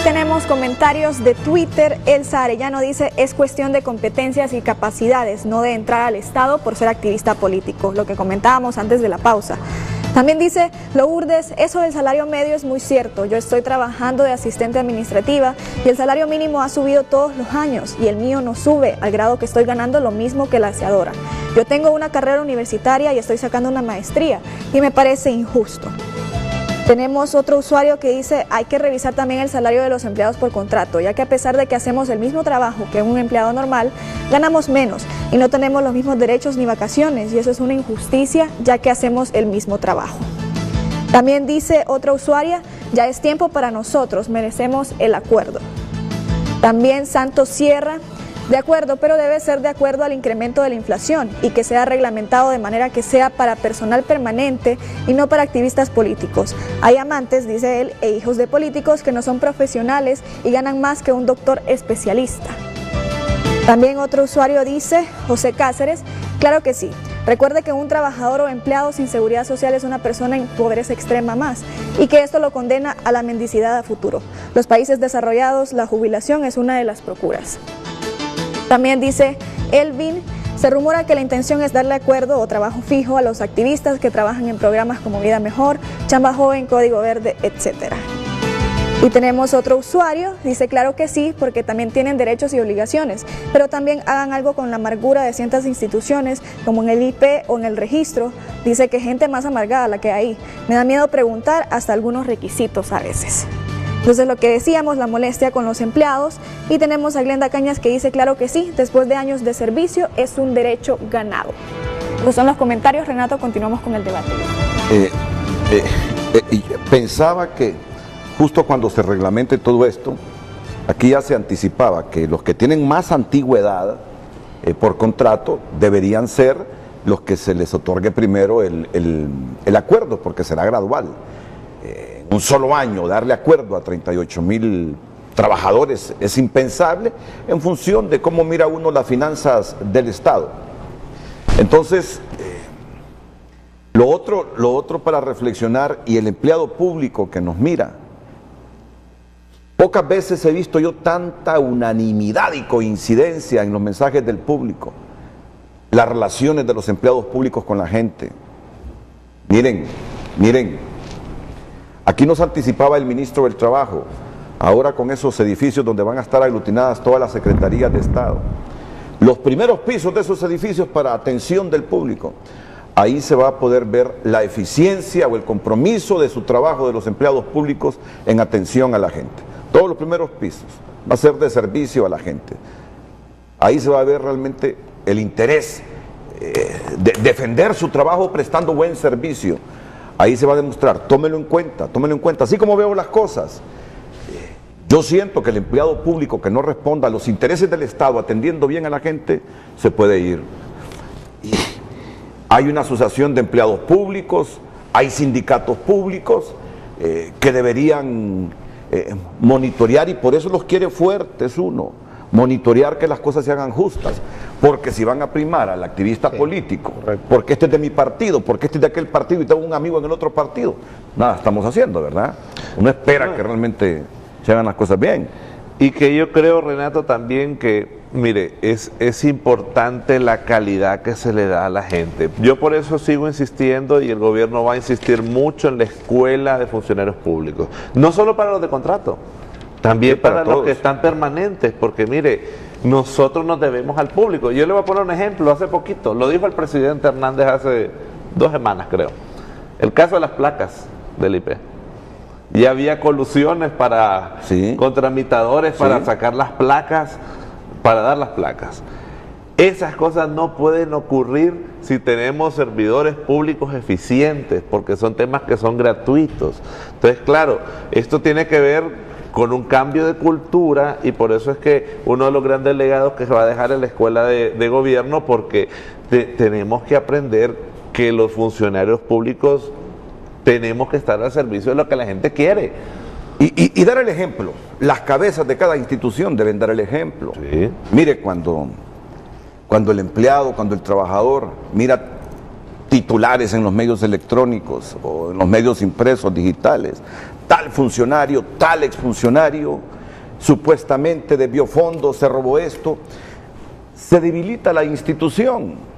Tenemos comentarios de Twitter. Elsa Arellano dice: es cuestión de competencias y capacidades, no de entrar al Estado por ser activista político, lo que comentábamos antes de la pausa. También dice Lourdes: eso del salario medio es muy cierto, yo estoy trabajando de asistente administrativa y el salario mínimo ha subido todos los años y el mío no sube al grado que estoy ganando lo mismo que la aseadora. Yo tengo una carrera universitaria y estoy sacando una maestría y me parece injusto. Tenemos otro usuario que dice: hay que revisar también el salario de los empleados por contrato, ya que a pesar de que hacemos el mismo trabajo que un empleado normal, ganamos menos y no tenemos los mismos derechos ni vacaciones, y eso es una injusticia, ya que hacemos el mismo trabajo. También dice otra usuaria: ya es tiempo para nosotros, merecemos el acuerdo. También Santos Sierra: de acuerdo, pero debe ser de acuerdo al incremento de la inflación y que sea reglamentado de manera que sea para personal permanente y no para activistas políticos. Hay amantes, dice él, e hijos de políticos que no son profesionales y ganan más que un doctor especialista. También otro usuario dice, José Cáceres: claro que sí. Recuerde que un trabajador o empleado sin seguridad social es una persona en pobreza extrema más y que esto lo condena a la mendicidad a futuro. Los países desarrollados, la jubilación es una de las procuras. También dice Elvin: se rumora que la intención es darle acuerdo o trabajo fijo a los activistas que trabajan en programas como Vida Mejor, Chamba Joven, Código Verde, etc. Y tenemos otro usuario, dice: claro que sí, porque también tienen derechos y obligaciones, pero también hagan algo con la amargura de ciertas instituciones, como en el IP o en el registro. Dice que gente más amargada la que hay. Me da miedo preguntar hasta algunos requisitos a veces. Entonces, lo que decíamos, la molestia con los empleados. Y tenemos a Glenda Cañas que dice: claro que sí, después de años de servicio es un derecho ganado. Esos son los comentarios. Renato, continuamos con el debate. Pensaba que justo cuando se reglamente todo esto, aquí ya se anticipaba que los que tienen más antigüedad por contrato deberían ser los que se les otorgue primero el acuerdo, porque será gradual. Un solo año darle acuerdo a 38,000 trabajadores es impensable en función de cómo mira uno las finanzas del Estado. Entonces, lo otro para reflexionar, y el empleado público que nos mira, pocas veces he visto yo tanta unanimidad y coincidencia en los mensajes del público, las relaciones de los empleados públicos con la gente. Miren, aquí nos anticipaba el ministro del Trabajo, ahora con esos edificios donde van a estar aglutinadas todas las secretarías de Estado, los primeros pisos de esos edificios para atención del público, ahí se va a poder ver la eficiencia o el compromiso de su trabajo de los empleados públicos en atención a la gente. Todos los primeros pisos va a ser de servicio a la gente. Ahí se va a ver realmente el interés de defender su trabajo prestando buen servicio. Ahí se va a demostrar, tómelo en cuenta, así como veo las cosas. Yo siento que el empleado público que no responda a los intereses del Estado atendiendo bien a la gente, se puede ir. Y hay una asociación de empleados públicos, hay sindicatos públicos que deberían monitorear, y por eso los quiere fuertes uno, monitorear que las cosas se hagan justas, porque si van a primar al activista político, porque este es de mi partido, porque este es de aquel partido y tengo un amigo en el otro partido, nada estamos haciendo, ¿verdad? Uno espera que realmente se hagan las cosas bien. Y que yo creo, Renato, también que, mire, es importante la calidad que se le da a la gente. Yo por eso sigo insistiendo, y el gobierno va a insistir mucho en la escuela de funcionarios públicos. No solo para los de contrato, también para los que están permanentes, porque mire, nosotros nos debemos al público. Yo le voy a poner un ejemplo, hace poquito, lo dijo el presidente Hernández hace 2 semanas, creo. El caso de las placas del IP. Ya había colusiones con tramitadores para sacar las placas, para dar las placas. Esas cosas no pueden ocurrir si tenemos servidores públicos eficientes, porque son temas que son gratuitos. Entonces, claro, esto tiene que ver con un cambio de cultura, y por eso es que uno de los grandes legados que se va a dejar en la escuela de gobierno, porque tenemos que aprender que los funcionarios públicos tenemos que estar al servicio de lo que la gente quiere. Y dar el ejemplo. Las cabezas de cada institución deben dar el ejemplo. Sí. Mire, cuando el empleado, cuando el trabajador mira titulares en los medios electrónicos o en los medios impresos, digitales, tal funcionario, tal exfuncionario, supuestamente desvió fondos, se robó esto, se debilita la institución.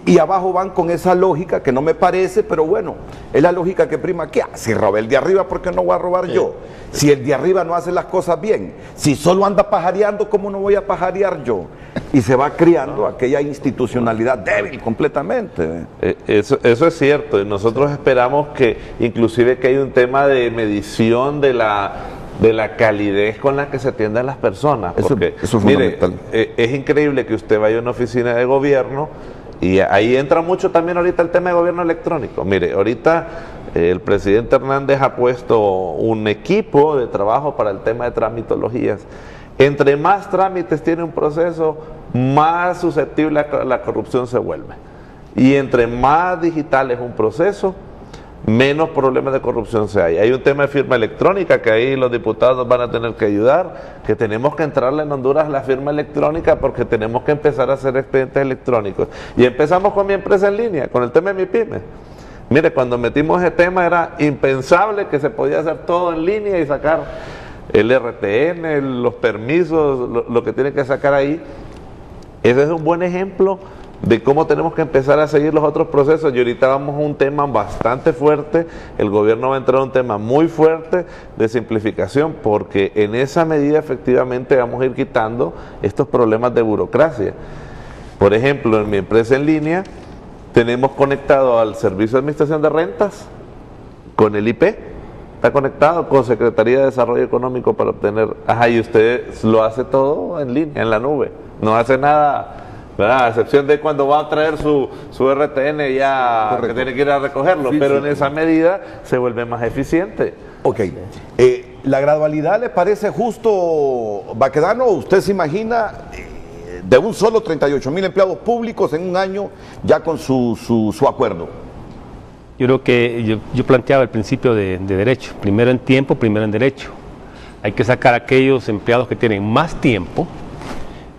Y abajo van con esa lógica que no me parece, pero bueno, es la lógica que prima aquí. Si robé el de arriba, ¿por qué no voy a robar yo? Si el de arriba no hace las cosas bien, si solo anda pajareando, ¿cómo no voy a pajarear yo? Y se va creando aquella institucionalidad débil completamente. Eso es cierto, y nosotros esperamos que inclusive que haya un tema de medición de la calidez con la que se atienden las personas. Porque, eso es fundamental. Mire, es increíble que usted vaya a una oficina de gobierno, y ahí entra mucho también ahorita el tema de gobierno electrónico. Mire, ahorita el presidente Hernández ha puesto un equipo de trabajo para el tema de tramitologías. Entre más trámites tiene un proceso, más susceptible a la corrupción se vuelve. Y entre más digital es un proceso, menos problemas de corrupción se hay. Hay un tema de firma electrónica que ahí los diputados van a tener que ayudar, que tenemos que entrarle en Honduras a la firma electrónica, porque tenemos que empezar a hacer expedientes electrónicos. Y empezamos con mi empresa en línea, con el tema de mi pyme. Mire, cuando metimos ese tema era impensable que se podía hacer todo en línea y sacar el RTN, los permisos, lo que tiene que sacar ahí. Ese es un buen ejemplo de cómo tenemos que empezar a seguir los otros procesos. Y ahorita vamos a un tema bastante fuerte, el gobierno va a entrar a un tema muy fuerte de simplificación, porque en esa medida efectivamente vamos a ir quitando estos problemas de burocracia. Por ejemplo, en mi empresa en línea tenemos conectado al Servicio de Administración de Rentas con el IP, está conectado con Secretaría de Desarrollo Económico para obtener, y usted lo hace todo en línea, en la nube, no hace nada, ¿verdad? A excepción de cuando va a traer su RTN ya. Correcto. Que tiene que ir a recogerlo, sí, pero sí, en esa medida se vuelve más eficiente. Ok, ¿la gradualidad le parece justo, Baquedano? ¿Usted se imagina de un solo 38,000 empleados públicos en un año ya con su acuerdo? Yo creo que yo planteaba el principio de derecho, primero en tiempo, primero en derecho. Hay que sacar a aquellos empleados que tienen más tiempo,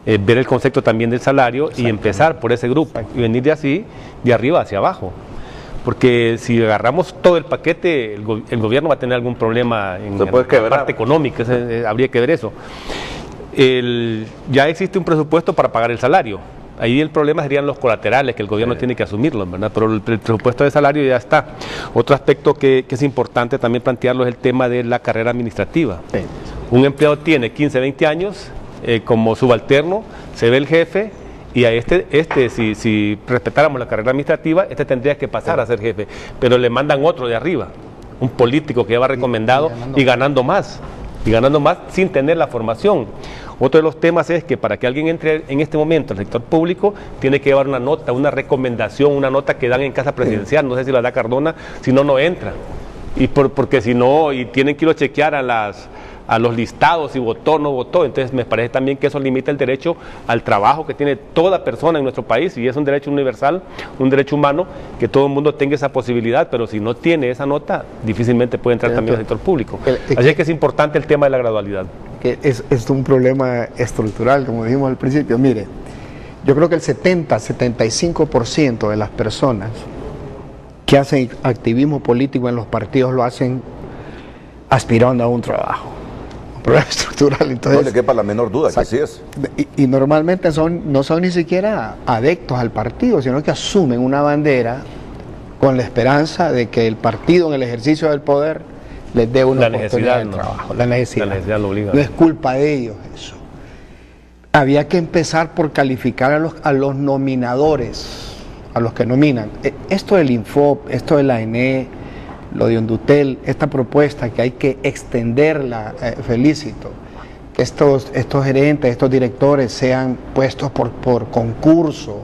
ver el concepto también del salario y empezar por ese grupo y venir de arriba hacia abajo. Porque si agarramos todo el paquete, el gobierno va a tener algún problema en la parte económica, habría que ver eso. Ya existe un presupuesto para pagar el salario. Ahí el problema serían los colaterales que el gobierno tiene que asumirlos, ¿verdad? Pero el presupuesto de salario ya está. Otro aspecto que es importante también plantearlo es el tema de la carrera administrativa. Sí. Un empleado tiene 15, 20 años como subalterno, se ve el jefe y a si respetáramos la carrera administrativa, tendría que pasar a ser jefe, pero le mandan otro de arriba, un político que ya va recomendado y ganando más sin tener la formación. Otro de los temas es que para que alguien entre en este momento al sector público, tiene que llevar una nota, una recomendación, una nota que dan en casa presidencial, no sé si la da Cardona, si no, no entra. Porque si no, y tienen que ir a chequear a los listados si votó o no votó. Entonces me parece también que eso limita el derecho al trabajo que tiene toda persona en nuestro país, y es un derecho universal, un derecho humano, que todo el mundo tenga esa posibilidad, pero si no tiene esa nota, difícilmente puede entrar también al sector público. Así es que es importante el tema de la gradualidad. Que es un problema estructural, como dijimos al principio. Mire, yo creo que el 70-75% de las personas que hacen activismo político en los partidos lo hacen aspirando a un trabajo. Problema estructural. Entonces, no le quepa la menor duda que así es. Y normalmente no son ni siquiera adeptos al partido, sino que asumen una bandera con la esperanza de que el partido en el ejercicio del poder les dé una oportunidad de trabajo. La necesidad lo obliga. No es culpa de ellos eso. Había que empezar por calificar a los nominadores, a los que nominan. Esto del Infop, esto de la ENE, lo de Ondutel, esta propuesta que hay que extenderla, felicito, que estos gerentes, estos directores sean puestos por concurso,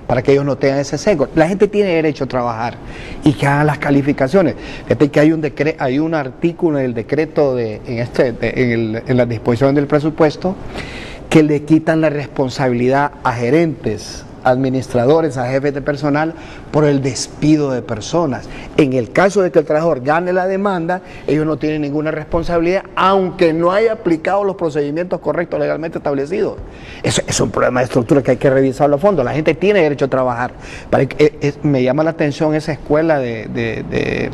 para que ellos no tengan ese sesgo. La gente tiene derecho a trabajar y que hagan las calificaciones. Fíjate que hay un artículo en el decreto, en la disposición del presupuesto, que le quitan la responsabilidad a gerentes, administradores, a jefes de personal por el despido de personas. En el caso de que el trabajador gane la demanda, ellos no tienen ninguna responsabilidad, aunque no haya aplicado los procedimientos correctos legalmente establecidos. Eso es un problema de estructura que hay que revisarlo a fondo. La gente tiene derecho a trabajar. Me llama la atención esa escuela de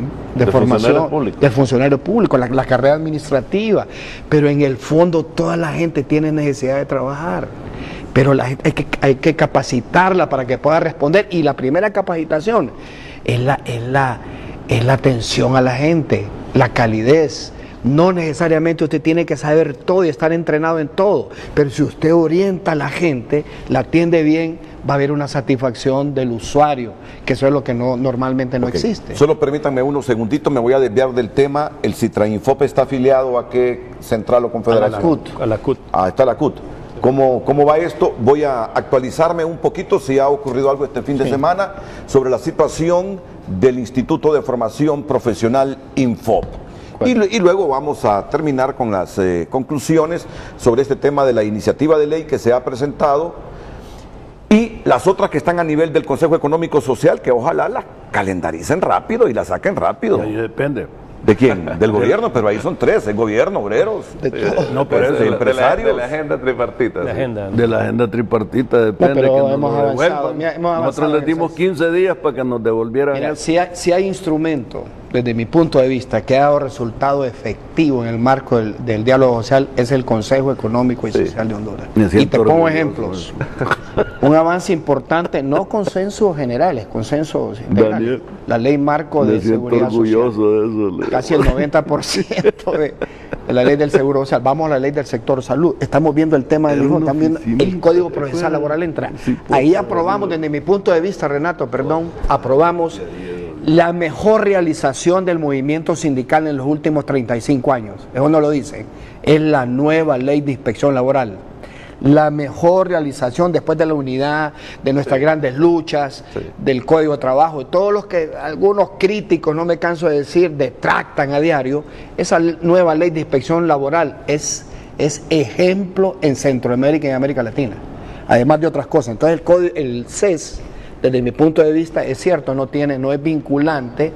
formación del funcionario público, la carrera administrativa, pero en el fondo toda la gente tiene necesidad de trabajar. Pero la gente hay que capacitarla para que pueda responder, y la primera capacitación es la atención a la gente, la calidez. No necesariamente usted tiene que saber todo y estar entrenado en todo, pero si usted orienta a la gente, la atiende bien, va a haber una satisfacción del usuario, que eso es lo que normalmente no existe. Solo permítanme unos segunditos, me voy a desviar del tema. ¿El Citrainfop está afiliado a qué central o confederación? A la CUT. Ah, está la CUT. ¿Cómo va esto? Voy a actualizarme un poquito si ha ocurrido algo este fin de semana sobre la situación del Instituto de Formación Profesional Infop. Y luego vamos a terminar con las conclusiones sobre este tema de la iniciativa de ley que se ha presentado y las otras que están a nivel del Consejo Económico Social, que ojalá las calendaricen rápido y las saquen rápido. Ahí depende. ¿De quién? Del gobierno, pero ahí son tres, el gobierno, obreros, no, pero eso, empresarios. De la agenda tripartita. De la agenda tripartita depende. No, pero que hemos avanzado. Nosotros les dimos 15 días para que nos devolvieran. Mira, si hay instrumento, desde mi punto de vista, que ha dado resultado efectivo en el marco del diálogo social, es el Consejo Económico y Social de Honduras. Y te pongo ejemplos. Un avance importante, no consensos generales, consensos integrales. La ley marco de seguridad social. De eso, casi el 90% de la ley del seguro social. Vamos a la ley del sector salud. Estamos viendo el tema del hijo, también el Código Procesal Laboral entra. Ahí aprobamos, desde mi punto de vista, Renato, aprobamos la mejor realización del movimiento sindical en los últimos 35 años. Eso no lo dicen. Es la nueva ley de inspección laboral. La mejor realización después de la unidad, de nuestras grandes luchas, del Código de Trabajo, de todos los que algunos críticos, no me canso de decir, detractan a diario. Esa nueva ley de inspección laboral es ejemplo en Centroamérica y en América Latina, además de otras cosas. Entonces el CES, desde mi punto de vista, es cierto, no es vinculante,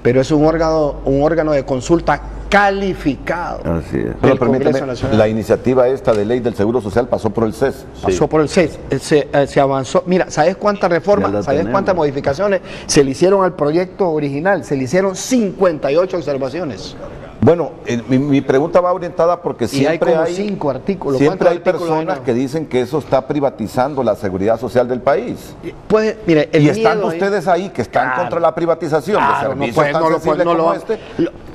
pero es un órgano de consulta calificado. Así es. del Pero Congreso permíteme, Nacional. la iniciativa esta de ley del Seguro Social pasó por el CES. Pasó por el CES, se avanzó. Mira, ¿sabes cuántas Ya reformas, la sabes tenemos. cuántas modificaciones se le hicieron al proyecto original? Se le hicieron 58 observaciones. Bueno, mi pregunta va orientada porque Y hay siempre como hay 5 artículos. siempre hay ¿Cuántos artículos hay, personas no? que dicen que eso está privatizando la seguridad social del país. Pues, mire, el Y están miedo ahí- ustedes ahí que están Claro. contra la privatización de Claro, servicios puede- tan lo sensibles puede- como lo- este.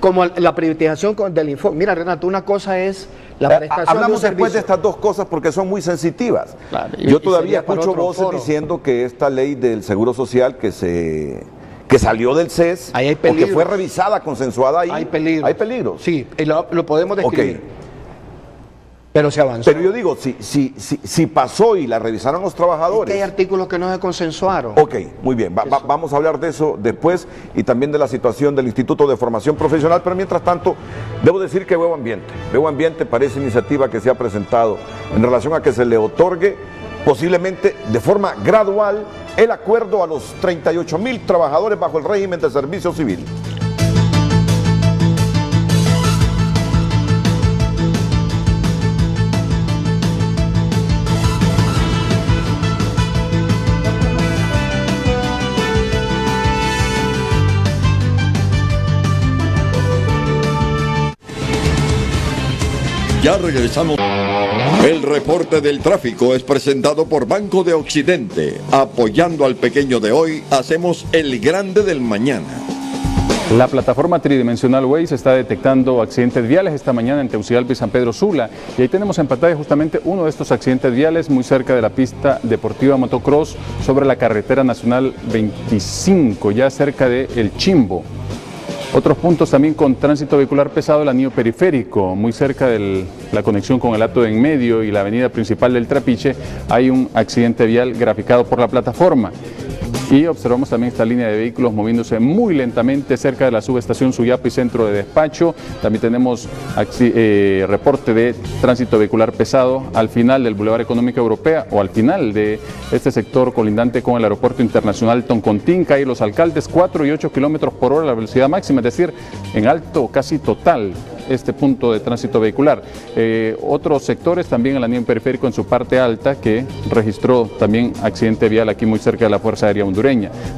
como la privatización del informe. Mira, Renato, una cosa es la prestación Hablamos de un después de servicio. estas dos cosas porque son muy sensitivas. Claro, Yo y todavía sería para escucho otro voces foro. diciendo que esta ley del Seguro Social que salió del CES Ahí hay o que peligros. fue revisada, consensuada ahí. Hay peligros. Hay peligros. Sí, y lo podemos describir. Ok. Pero se avanzó. Pero yo digo, si pasó y la revisaron los Es trabajadores. que hay artículos que no se consensuaron. Ok, muy bien. Vamos a hablar de eso después y también de la situación del Instituto de Formación Profesional, pero mientras tanto, debo decir que veo ambiente. Veo ambiente para esa iniciativa que se ha presentado en relación a que se le otorgue posiblemente de forma gradual el acuerdo a los 38,000 trabajadores bajo el régimen de servicio civil. Ya regresamos. El reporte del tráfico es presentado por Banco de Occidente. Apoyando al pequeño de hoy, hacemos el grande del mañana. La plataforma tridimensional Waze está detectando accidentes viales esta mañana en Tegucigalpa y San Pedro Sula. Y ahí tenemos en pantalla justamente uno de estos accidentes viales muy cerca de la pista deportiva motocross sobre la carretera nacional 25, ya cerca de El Chimbo. Otros puntos también con tránsito vehicular pesado, el anillo periférico, muy cerca de la conexión con el Hato de en medio y la avenida principal del Trapiche, hay un accidente vial graficado por la plataforma. Y observamos también esta línea de vehículos moviéndose muy lentamente cerca de la subestación Suyapu y centro de despacho. También tenemos reporte de tránsito vehicular pesado al final del Boulevard Económica Europea o al final de este sector colindante con el Aeropuerto Internacional Toncontín. Ahí los alcaldes 4 y 8 kilómetros por hora la velocidad máxima, es decir, en alto casi total este punto de tránsito vehicular. Otros sectores también el anillo periférico en su parte alta que registró también accidente vial aquí muy cerca de la Fuerza Aérea Hondureña.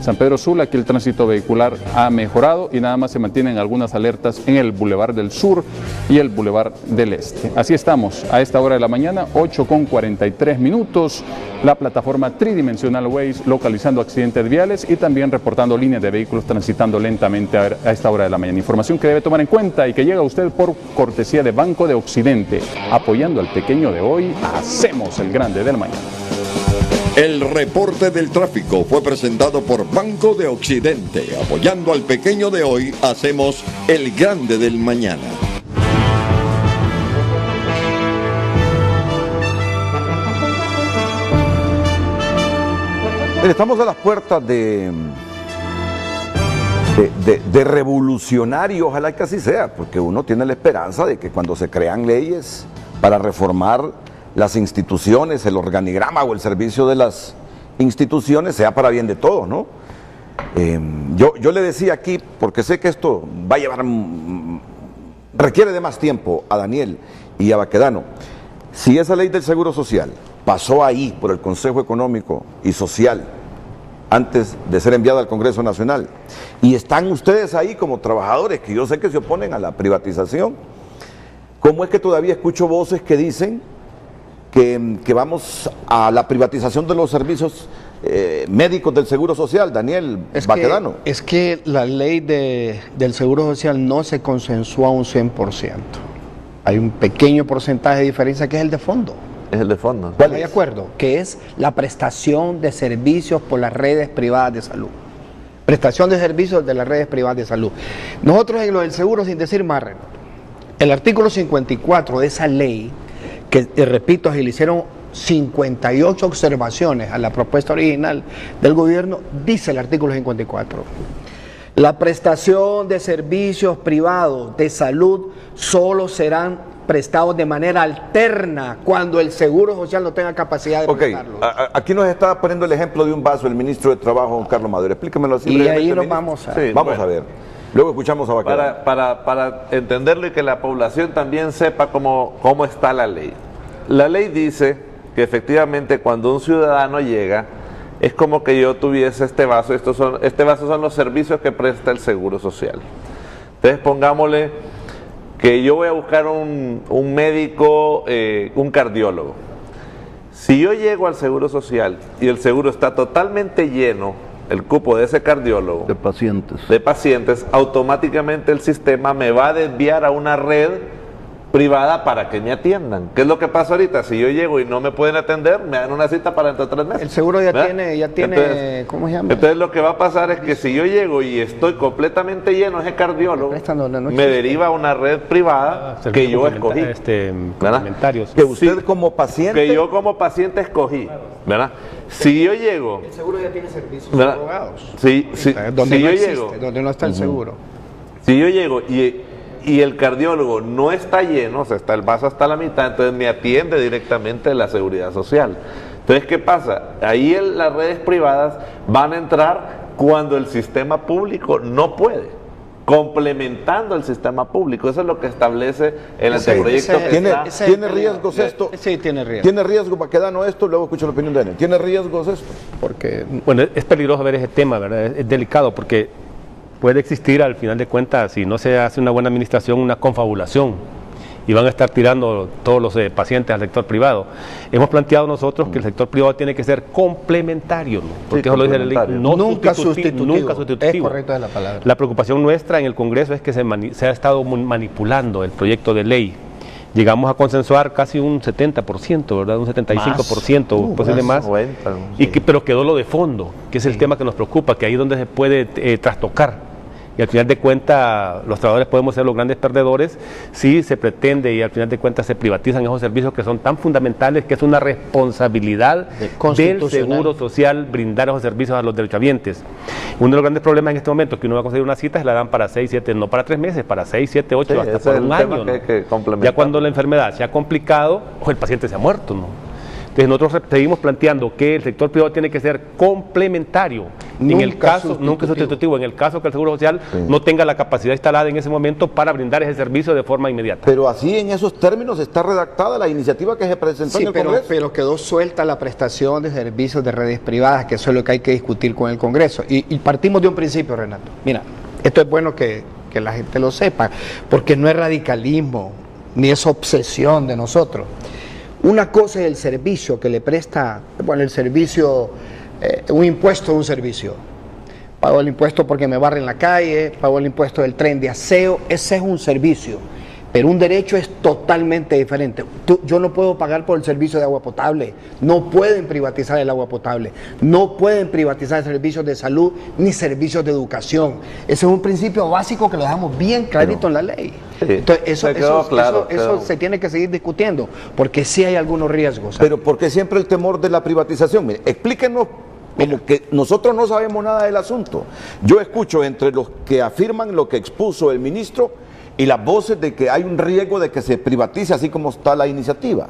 San Pedro Sula, aquí el tránsito vehicular ha mejorado y nada más se mantienen algunas alertas en el Boulevard del Sur y el Boulevard del Este. Así estamos a esta hora de la mañana, 8:43. La plataforma tridimensional Waze localizando accidentes viales y también reportando líneas de vehículos transitando lentamente a esta hora de la mañana. Información que debe tomar en cuenta y que llega a usted por cortesía de Banco de Occidente. Apoyando al pequeño de hoy, hacemos el grande del mañana. El reporte del tráfico fue presentado por Banco de Occidente. Apoyando al pequeño de hoy, hacemos el grande del mañana. Estamos a las puertas de revolucionario, ojalá que así sea, porque uno tiene la esperanza de que cuando se crean leyes para reformar las instituciones, el organigrama o el servicio de las instituciones sea para bien de todos, ¿no? Yo le decía aquí, porque sé que esto va a llevar, requiere de más tiempo a Daniel y a Baquedano, si esa ley del Seguro Social pasó ahí por el Consejo Económico y Social antes de ser enviada al Congreso Nacional, y están ustedes ahí como trabajadores que yo sé que se oponen a la privatización, ¿cómo es que todavía escucho voces que dicen que vamos a la privatización de los servicios médicos del Seguro Social? Daniel Baquedano. Es que la ley del Seguro Social no se consensuó a un 100%. Hay un pequeño porcentaje de diferencia que es el de fondo. Es el de fondo. ¿Cuál es? De acuerdo, que es la prestación de servicios por las redes privadas de salud. Prestación de servicios de las redes privadas de salud. Nosotros en lo del seguro, sin decir más, el artículo 54 de esa ley, que repito, se le hicieron 58 observaciones a la propuesta original del gobierno, dice el artículo 54. La prestación de servicios privados de salud solo serán prestados de manera alterna cuando el Seguro Social no tenga capacidad de prestarlos. Aquí nos está poniendo el ejemplo de un vaso el ministro de Trabajo, don Carlos Maduro. Explíquemelo así. Y brevemente, ahí nos ministro. vamos a... Sí, vamos a ver. Luego escuchamos a Baquedano. Para entenderlo y que la población también sepa cómo está la ley. La ley dice que efectivamente cuando un ciudadano llega, es como que yo tuviese este vaso. Este vaso son los servicios que presta el Seguro Social. Entonces pongámosle que yo voy a buscar un médico, un cardiólogo. Si yo llego al Seguro Social y el seguro está totalmente lleno, el cupo de ese cardiólogo, de pacientes, automáticamente el sistema me va a desviar a una red privada para que me atiendan. ¿Qué es lo que pasa ahorita? Si yo llego y no me pueden atender, me dan una cita para dentro de 3 meses. El seguro ya tiene, entonces, ¿cómo se llama? Entonces lo que va a pasar es que si yo llego y estoy completamente lleno, ese cardiólogo me deriva a una red privada que yo escogí. Complementarios. Que usted como paciente... Que yo como paciente escogí, ¿verdad? Si yo llego... El seguro ya tiene servicios de abogados. Donde no yo existe, llego, donde no está el seguro. Si yo llego y el cardiólogo no está lleno, o sea, está el vaso hasta la mitad, entonces me atiende directamente la Seguridad Social. Entonces, ¿qué pasa? Ahí las redes privadas van a entrar cuando el sistema público no puede, complementando el sistema público. Eso es lo que establece el anteproyecto. ¿Tiene riesgos esto? Sí, tiene riesgos. ¿Tiene riesgo para quedarnos esto? Luego escucho la opinión de él. ¿Tiene riesgos esto? Porque... Bueno, es peligroso ver ese tema, ¿verdad? Es delicado porque puede existir, al final de cuentas, si no se hace una buena administración, una confabulación y van a estar tirando todos los pacientes al sector privado. Hemos planteado nosotros que el sector privado tiene que ser complementario, ¿no? Porque eso lo dice la ley, nunca sustitutivo. Es correcto la palabra. La preocupación nuestra en el Congreso es que se ha estado manipulando el proyecto de ley. Llegamos a consensuar casi un 70%, ¿verdad? Un 75%, posible más. 90, sí. Pero quedó lo de fondo, que es el tema que nos preocupa, que ahí es donde se puede trastocar. Y al final de cuentas, los trabajadores podemos ser los grandes perdedores si se pretende y al final de cuentas se privatizan esos servicios que son tan fundamentales, que es una responsabilidad del Seguro Social brindar esos servicios a los derechohabientes. Uno de los grandes problemas en este momento es que uno va a conseguir una cita, se la dan para 6, 7, no para 3 meses, para 6, 7, 8, hasta por un año, ¿no? Ya cuando la enfermedad se ha complicado, o el paciente se ha muerto, ¿no? Entonces nosotros seguimos planteando que el sector privado tiene que ser complementario, en el caso, nunca sustitutivo, en el caso que el Seguro Social no tenga la capacidad instalada en ese momento para brindar ese servicio de forma inmediata. Pero así en esos términos está redactada la iniciativa que se presentó en el Congreso. Pero quedó suelta la prestación de servicios de redes privadas, que eso es lo que hay que discutir con el Congreso. Y partimos de un principio, Renato. Mira, esto es bueno que la gente lo sepa, porque no es radicalismo, ni es obsesión de nosotros. Una cosa es el servicio que le presta, bueno, el servicio, un impuesto a un servicio. Pago el impuesto porque me barren la calle, pago el impuesto del tren de aseo, ese es un servicio. Pero un derecho es totalmente diferente. Yo no puedo pagar por el servicio de agua potable, no pueden privatizar el agua potable, no pueden privatizar servicios de salud ni servicios de educación. Ese es un principio básico que lo dejamos bien clarito en la ley. Sí, entonces eso se tiene que seguir discutiendo, porque sí hay algunos riesgos. Pero ¿por qué siempre el temor de la privatización? Mire, explíquenos. Como que nosotros no sabemos nada del asunto. Yo escucho entre los que afirman lo que expuso el ministro y las voces de que hay un riesgo de que se privatice así como está la iniciativa.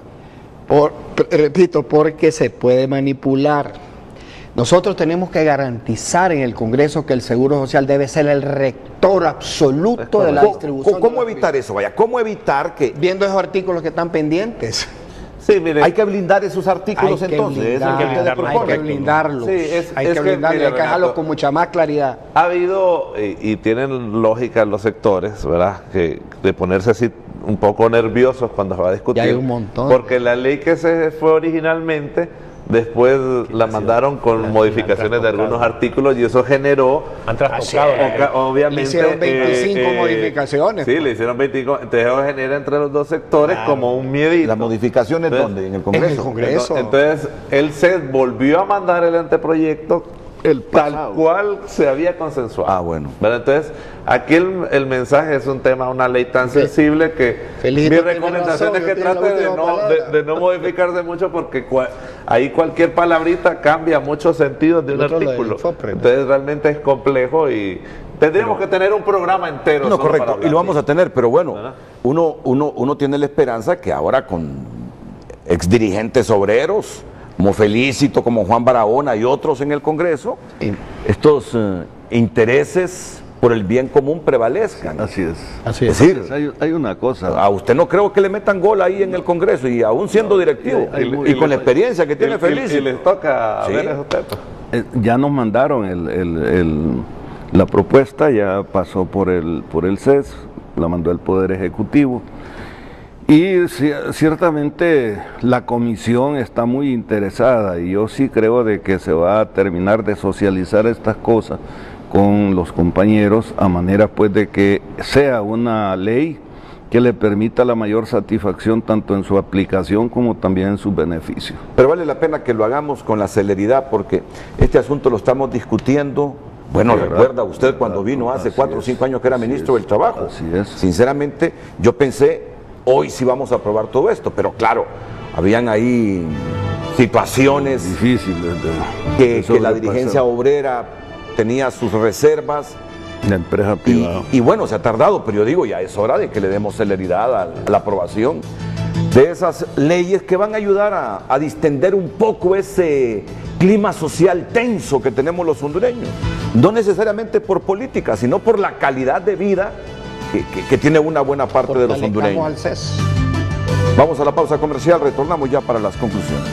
Repito, porque se puede manipular. Nosotros tenemos que garantizar en el Congreso que el Seguro Social debe ser el rector absoluto de la distribución. ¿Cómo evitar eso? Vaya, ¿cómo evitar que... Viendo esos artículos que están pendientes. Sí, mire, hay que blindar esos artículos entonces. Hay que blindarlos. Sí, hay que dejarlos con mucha más claridad. Ha habido, y tienen lógica los sectores, ¿verdad?, que de ponerse así un poco nerviosos cuando se va a discutir. Ya hay un montón. Porque la ley que se fue originalmente, después la mandaron con modificaciones de algunos artículos y eso generó... obviamente... Le hicieron 25 modificaciones. Sí, le hicieron 25. Entonces eso genera entre los dos sectores como un miedito. ¿Las modificaciones dónde? ¿En el Congreso? En el Congreso. Entonces el CES volvió a mandar el anteproyecto tal cual se había consensuado. Ah, bueno. ¿Verdad? Entonces, aquí el mensaje es un tema, una ley tan sensible que mi recomendación es que trate de no modificarse mucho porque ahí cualquier palabrita cambia muchos sentidos de un artículo. Entonces, realmente es complejo y tendríamos que tener un programa entero. No, correcto, y lo vamos a tener, pero bueno, uno tiene la esperanza que ahora con exdirigentes obreros, como Felicito, como Juan Barahona y otros en el Congreso, estos intereses por el bien común prevalezcan. Así es. Así es. Es decir, Hay una cosa. a usted no creo que le metan gol ahí en el Congreso, y aún siendo directivo, y con la experiencia que tiene Feliz. Y les toca ver esos temas. Ya nos mandaron la propuesta, ya pasó por el CES, la mandó el Poder Ejecutivo. Y ciertamente la comisión está muy interesada, y yo sí creo de que se va a terminar de socializar estas cosas con los compañeros, a manera pues de que sea una ley que le permita la mayor satisfacción tanto en su aplicación como también en sus beneficios. Pero vale la pena que lo hagamos con la celeridad, porque este asunto lo estamos discutiendo. Bueno, recuerda usted cuando vino hace 4 o 5 años que era ministro del Trabajo. Así es. Sinceramente, yo pensé, hoy sí vamos a aprobar todo esto, pero claro, habían ahí situaciones difíciles que la dirigencia obrera tenía sus reservas. La empresa privada. Y bueno, se ha tardado, pero yo digo, ya es hora de que le demos celeridad a la aprobación de esas leyes que van a ayudar a distender un poco ese clima social tenso que tenemos los hondureños. No necesariamente por política, sino por la calidad de vida que tiene una buena parte de los hondureños. Al CES. Vamos a la pausa comercial, retornamos ya para las conclusiones.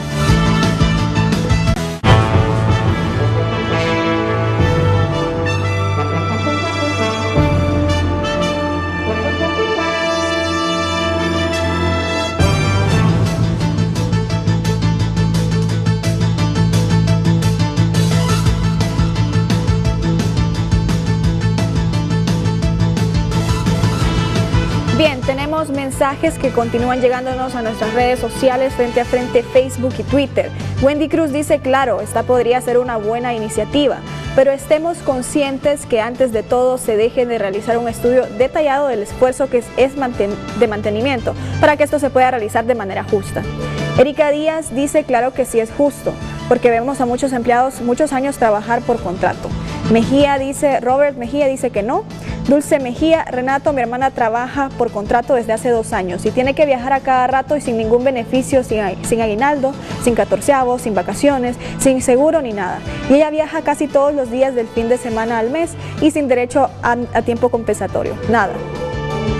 Bien, tenemos mensajes que continúan llegándonos a nuestras redes sociales, Frente a Frente, Facebook y Twitter. Wendy Cruz dice, claro, esta podría ser una buena iniciativa, pero estemos conscientes que antes de todo se deje de realizar un estudio detallado del esfuerzo que es de mantenimiento para que esto se pueda realizar de manera justa. Erika Díaz dice, claro que sí es justo, porque vemos a muchos empleados muchos años trabajar por contrato. Robert Mejía dice que no. Dulce Mejía, Renato, mi hermana trabaja por contrato desde hace 2 años y tiene que viajar a cada rato y sin ningún beneficio, sin aguinaldo, sin 14avos, sin vacaciones, sin seguro ni nada. Y ella viaja casi todos los días del fin de semana al mes y sin derecho a tiempo compensatorio, nada.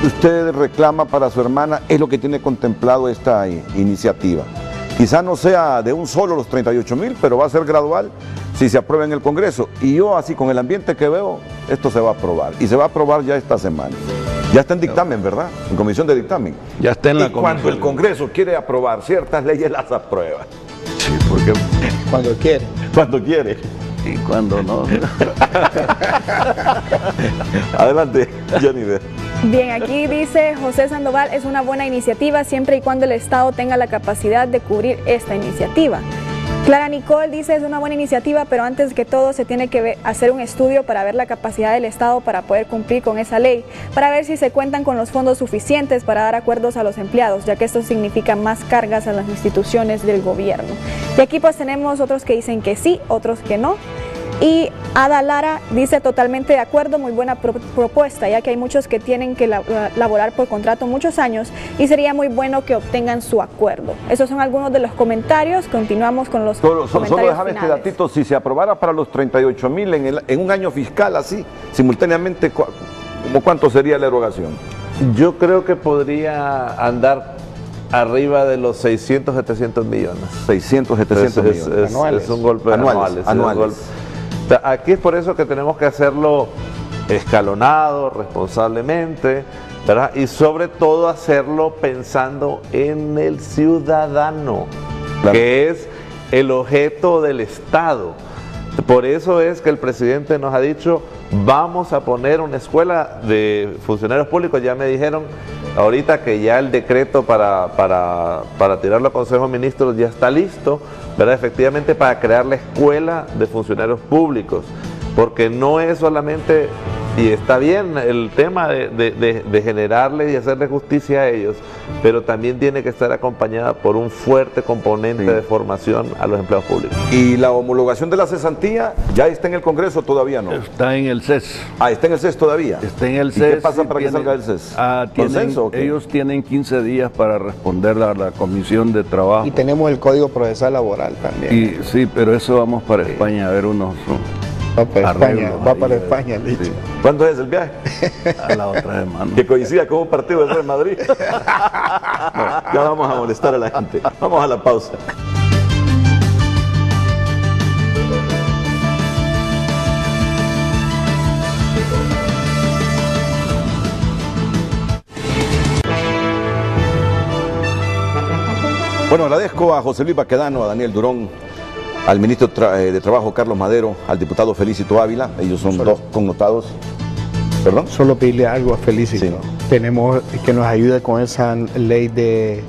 Usted reclama para su hermana, es lo que tiene contemplado esta iniciativa. Quizá no sea de un solo los 38,000, pero va a ser gradual si se aprueba en el Congreso. Y yo así con el ambiente que veo, esto se va a aprobar. Y se va a aprobar ya esta semana. Ya está en dictamen, ¿verdad? En comisión de dictamen. Ya está en la comisión. Cuando el Congreso quiere aprobar ciertas leyes, las aprueba. Sí, porque Cuando quiere. Cuando quiere. y cuando no. Adelante, Jenny. Bien, aquí dice José Sandoval, es una buena iniciativa siempre y cuando el Estado tenga la capacidad de cubrir esta iniciativa. Clara Nicole dice, es una buena iniciativa, pero antes que todo se tiene que hacer un estudio para ver la capacidad del Estado para poder cumplir con esa ley, para ver si se cuentan con los fondos suficientes para dar acuerdos a los empleados, ya que esto significa más cargas a las instituciones del gobierno. Y aquí pues tenemos otros que dicen que sí, otros que no. Y Ada Lara dice totalmente de acuerdo, muy buena propuesta, ya que hay muchos que tienen que laborar por contrato muchos años y sería muy bueno que obtengan su acuerdo. Esos son algunos de los comentarios. Continuamos con los comentarios Solo déjame finales. este datito, si se aprobara para los 38,000 en un año fiscal así, simultáneamente, ¿cómo cuánto sería la erogación? Yo creo que podría andar arriba de los 600, 700 millones. 600, 700 millones. Es un golpe anuales. Aquí es por eso que tenemos que hacerlo escalonado, responsablemente, ¿verdad? Y sobre todo hacerlo pensando en el ciudadano, claro, que es el objeto del Estado. Por eso es que el presidente nos ha dicho, vamos a poner una escuela de funcionarios públicos. Ya me dijeron ahorita que ya el decreto para tirarlo a Consejo de Ministros ya está listo, ¿verdad? Efectivamente, para crear la escuela de funcionarios públicos, porque no es solamente, y está bien el tema de generarles y hacerle justicia a ellos, pero también tiene que estar acompañada por un fuerte componente de formación a los empleados públicos. ¿Y la homologación de la cesantía ya está en el Congreso o todavía no? Está en el CES. Ah, está en el CES todavía. Está en el ¿Y CES. qué pasa para que salga del CES? ¿Consenso o qué? Ellos tienen 15 días para responder a la Comisión de Trabajo. Y tenemos el Código Procesal Laboral también. Sí, pero eso vamos para España a ver unos Va para España, arreglos va ahí, para España, Licho. sí. ¿Cuándo es el viaje? A la otra semana. Que coincida con un partido del Real Madrid. No, ya vamos a molestar a la gente. Vamos a la pausa. Bueno, agradezco a José Luis Baquedano, a Daniel Durón, al ministro de Trabajo Carlos Madero, al diputado Felicito Ávila. Ellos son dos connotados. ¿Perdón? Solo pedirle algo a Felicito. Sí. Tenemos que nos ayude con esa ley de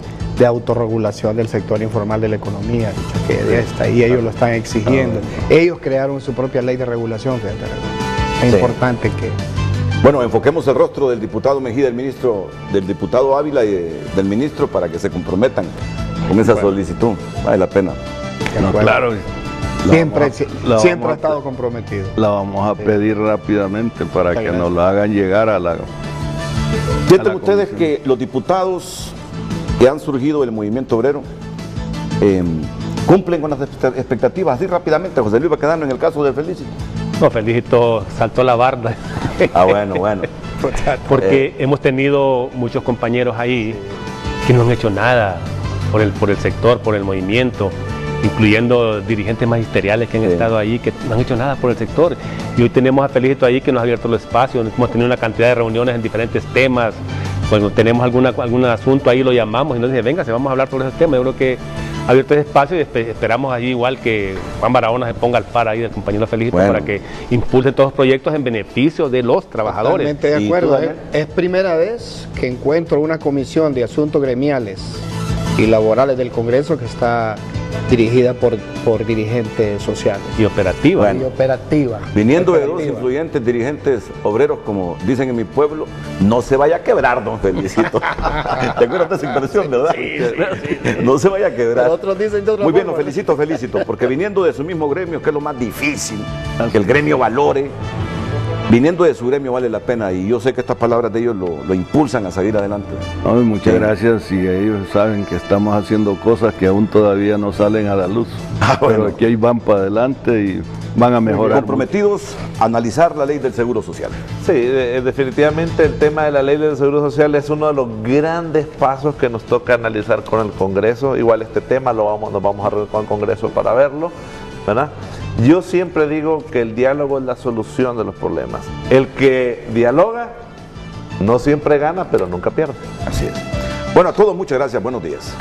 autorregulación del sector informal de la economía, que ya está ahí, ellos lo están exigiendo. Ellos crearon su propia ley de regulación, fíjate. Es Sí. importante que... Bueno, enfoquemos el rostro del diputado Mejía, del diputado Ávila y del ministro para que se comprometan con esa solicitud. Vale la pena. No, claro. Siempre, la siempre vamos ha a- estado comprometido. La vamos a pedir rápidamente para que Gracias. nos lo hagan llegar a la... Sienten ustedes que los diputados que han surgido del movimiento obrero cumplen con las expectativas así rápidamente, José Luis Baquedano, en el caso de Felicito. No, Felicito saltó la barda. Ah, bueno. Porque hemos tenido muchos compañeros ahí que no han hecho nada por el sector, por el movimiento, incluyendo dirigentes magisteriales que han estado ahí, que no han hecho nada por el sector. Y hoy tenemos a Felicito ahí que nos ha abierto el espacio, hemos tenido una cantidad de reuniones en diferentes temas. Cuando tenemos algún asunto ahí lo llamamos y nos dice, venga, vamos a hablar sobre esos temas. Yo creo que ha abierto ese espacio y esperamos allí igual que Juan Barahona se ponga al par ahí del compañero Felicito para que impulse todos los proyectos en beneficio de los trabajadores. Totalmente de acuerdo. Es primera vez que encuentro una comisión de asuntos gremiales y laborales del Congreso que está dirigida por dirigentes sociales. Y operativa. Y operativa. Viniendo de dos influyentes dirigentes obreros, como dicen en mi pueblo, no se vaya a quebrar, don Felicito. ¿Te acuerdas de esa expresión, verdad? Sí. No se vaya a quebrar. Pero otros dicen de otra Muy bien, forma. lo felicito, porque viniendo de su mismo gremio, que es lo más difícil, que el gremio valore, viniendo de su gremio vale la pena, y yo sé que estas palabras de ellos lo impulsan a salir adelante. No, y muchas gracias, y ellos saben que estamos haciendo cosas que aún todavía no salen a la luz. Pero aquí ahí van para adelante y van a mejorar. Comprometidos a analizar la ley del Seguro Social. Sí, definitivamente el tema de la ley del Seguro Social es uno de los grandes pasos que nos toca analizar con el Congreso. Igual este tema nos vamos a reunir con el Congreso para verlo, ¿verdad? Yo siempre digo que el diálogo es la solución de los problemas. El que dialoga no siempre gana, pero nunca pierde. Así es. Bueno, a todos muchas gracias, buenos días.